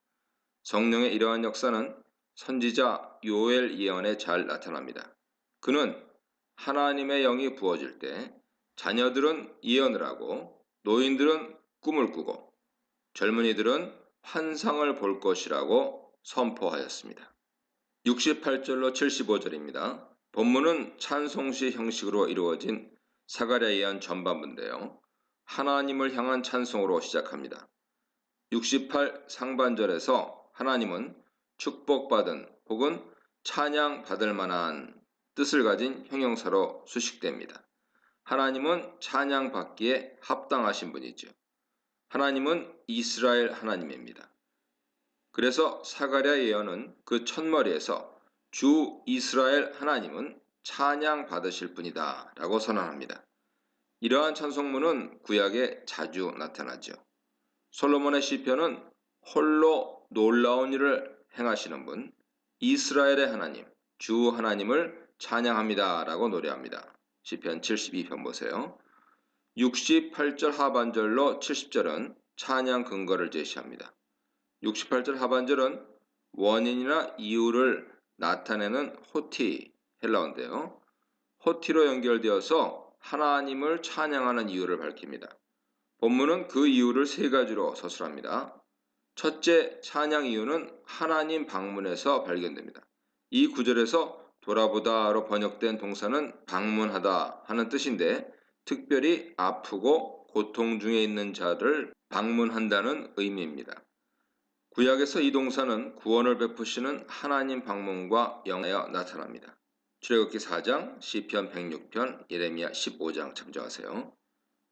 성령의 이러한 역사는 선지자 요엘 예언에 잘 나타납니다. 그는 하나님의 영이 부어질 때 자녀들은 예언을 하고 노인들은 꿈을 꾸고 젊은이들은 환상을 볼 것이라고 선포하였습니다. 68절로 75절입니다. 본문은 찬송시 형식으로 이루어진 사가랴 예언 전반부인데요. 하나님을 향한 찬송으로 시작합니다. 68 상반절에서 하나님은 축복받은 혹은 찬양받을 만한 뜻을 가진 형용사로 수식됩니다. 하나님은 찬양받기에 합당하신 분이죠. 하나님은 이스라엘 하나님입니다. 그래서 사가랴 예언은 그 첫머리에서 주 이스라엘 하나님은 찬양받으실 분이다 라고 선언합니다. 이러한 찬송문은 구약에 자주 나타나죠. 솔로몬의 시편은 홀로 놀라운 일을 행하시는 분, 이스라엘의 하나님, 주 하나님을 찬양합니다 라고 노래합니다. 시편 72편 보세요. 68절 하반절로 70절은 찬양 근거를 제시합니다. 68절 하반절은 원인이나 이유를 나타내는 호티, 헬라어인데요. 호티로 연결되어서 하나님을 찬양하는 이유를 밝힙니다. 본문은 그 이유를 세 가지로 서술합니다. 첫째, 찬양 이유는 하나님 방문에서 발견됩니다. 이 구절에서 돌아보다로 번역된 동사는 방문하다 하는 뜻인데 특별히 아프고 고통 중에 있는 자를 방문한다는 의미입니다. 구약에서 이 동사는 구원을 베푸시는 하나님 방문과 연하여 나타납니다. 출애굽기 4장, 시편 106편, 예레미야 15장 참조하세요.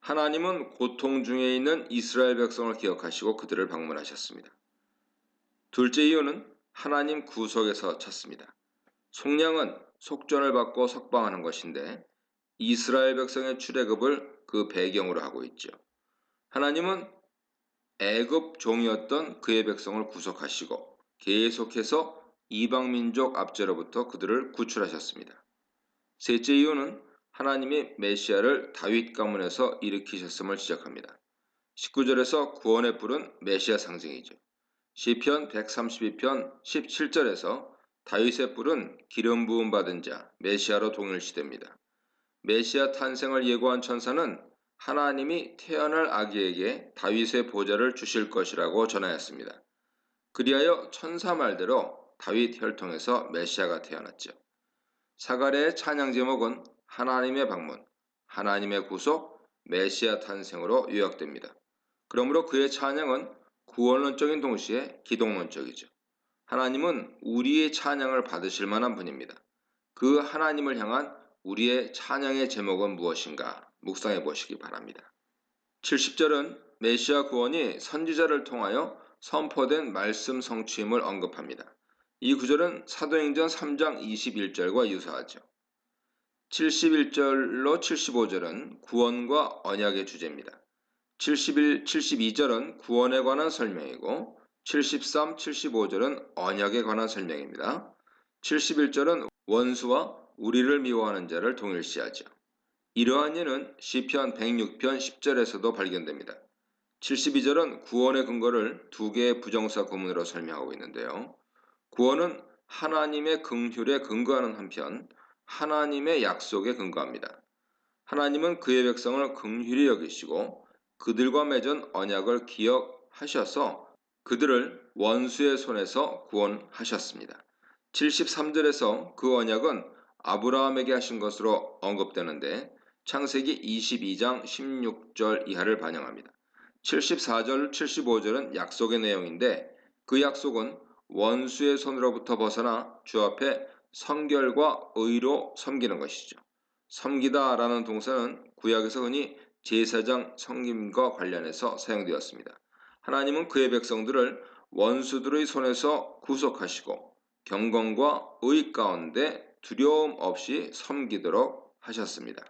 하나님은 고통 중에 있는 이스라엘 백성을 기억하시고 그들을 방문하셨습니다. 둘째 이유는 하나님 구속에서 찾습니다. 속량은 속전을 받고 석방하는 것인데 이스라엘 백성의 출애굽을 그 배경으로 하고 있죠. 하나님은 애굽 종이었던 그의 백성을 구속하시고 계속해서 이방민족 압제로부터 그들을 구출하셨습니다. 셋째 이유는 하나님이 메시아를 다윗 가문에서 일으키셨음을 지적합니다. 19절에서 구원의 뿔은 메시아 상징이죠. 시편 132편 17절에서 다윗의 뿔은 기름 부음 받은 자 메시아로 동일시됩니다. 메시아 탄생을 예고한 천사는 하나님이 태어날 아기에게 다윗의 보좌를 주실 것이라고 전하였습니다. 그리하여 천사 말대로 다윗 혈통에서 메시아가 태어났죠. 사가랴의 찬양 제목은 하나님의 방문, 하나님의 구속, 메시아 탄생으로 요약됩니다. 그러므로 그의 찬양은 구원론적인 동시에 기독론적이죠. 하나님은 우리의 찬양을 받으실 만한 분입니다. 그 하나님을 향한 우리의 찬양의 제목은 무엇인가 묵상해 보시기 바랍니다. 70절은 메시아 구원이 선지자를 통하여 선포된 말씀 성취임을 언급합니다. 이 구절은 사도행전 3장 21절과 유사하죠. 71절로 75절은 구원과 언약의 주제입니다. 71, 72절은 구원에 관한 설명이고 73, 75절은 언약에 관한 설명입니다. 71절은 원수와 우리를 미워하는 자를 동일시하죠. 이러한 예는 시편 106편 10절에서도 발견됩니다. 72절은 구원의 근거를 두 개의 부정사 구문으로 설명하고 있는데요. 구원은 하나님의 긍휼에 근거하는 한편 하나님의 약속에 근거합니다. 하나님은 그의 백성을 긍휼히 여기시고 그들과 맺은 언약을 기억하셔서 그들을 원수의 손에서 구원하셨습니다. 73절에서 그 언약은 아브라함에게 하신 것으로 언급되는데 창세기 22장 16절 이하를 반영합니다. 74절, 75절은 약속의 내용인데 그 약속은 원수의 손으로부터 벗어나 주 앞에 성결과 의로 섬기는 것이죠. 섬기다라는 동사는 구약에서 흔히 제사장 섬김과 관련해서 사용되었습니다. 하나님은 그의 백성들을 원수들의 손에서 구속하시고 경건과 의 가운데 두려움 없이 섬기도록 하셨습니다.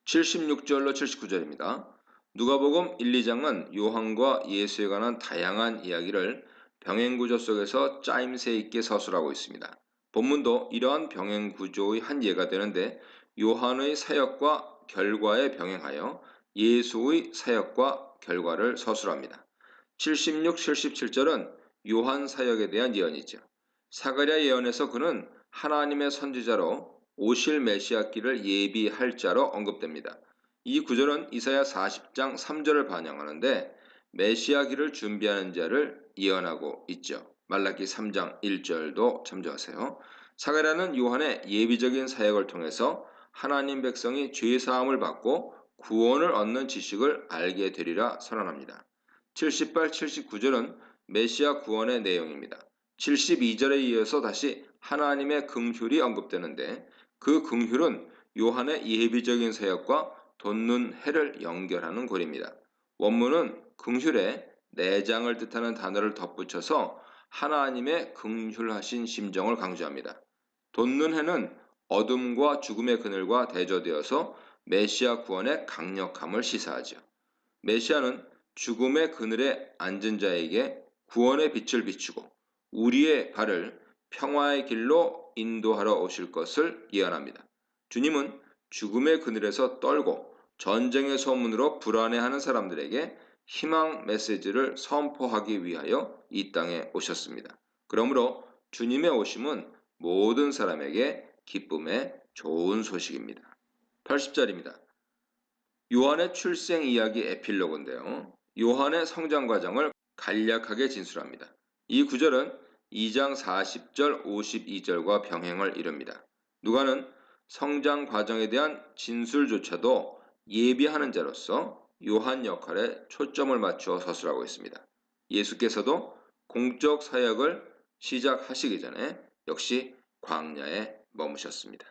76절로 79절입니다. 누가복음 1, 2장은 요한과 예수에 관한 다양한 이야기를 병행구조 속에서 짜임새 있게 서술하고 있습니다. 본문도 이러한 병행구조의 한 예가 되는데 요한의 사역과 결과에 병행하여 예수의 사역과 결과를 서술합니다. 76, 77절은 요한 사역에 대한 예언이죠. 사가랴 예언에서 그는 하나님의 선지자로 오실 메시아기를 예비할 자로 언급됩니다. 이 구절은 이사야 40장 3절을 반영하는데 메시아기를 준비하는 자를 예언하고 있죠. 말라기 3장 1절도 참조하세요. 사가랴는 요한의 예비적인 사역을 통해서 하나님 백성이 죄사함을 받고 구원을 얻는 지식을 알게 되리라 선언합니다. 78, 79절은 메시아 구원의 내용입니다. 72절에 이어서 다시 하나님의 긍휼이 언급되는데 그 긍휼은 요한의 예비적인 사역과 돋는 해를 연결하는 고리입니다. 원문은 긍휼에 내장을 뜻하는 단어를 덧붙여서 하나님의 긍휼하신 심정을 강조합니다. 돋는 해는 어둠과 죽음의 그늘과 대조되어서 메시아 구원의 강력함을 시사하죠. 메시아는 죽음의 그늘에 앉은 자에게 구원의 빛을 비추고 우리의 발을 평화의 길로 인도하러 오실 것을 예언합니다. 주님은 죽음의 그늘에서 떨고 전쟁의 소문으로 불안해하는 사람들에게 희망 메시지를 선포하기 위하여 이 땅에 오셨습니다. 그러므로 주님의 오심은 모든 사람에게 기쁨의 좋은 소식입니다. 80절입니다. 요한의 출생 이야기 에필로그인데요. 요한의 성장 과정을 간략하게 진술합니다. 이 구절은 2장 40절, 52절과 병행을 이룹니다. 누가는 성장 과정에 대한 진술조차도 예비하는 자로서 요한 역할에 초점을 맞추어 서술하고 있습니다. 예수께서도 공적 사역을 시작하시기 전에 역시 광야에 머무셨습니다.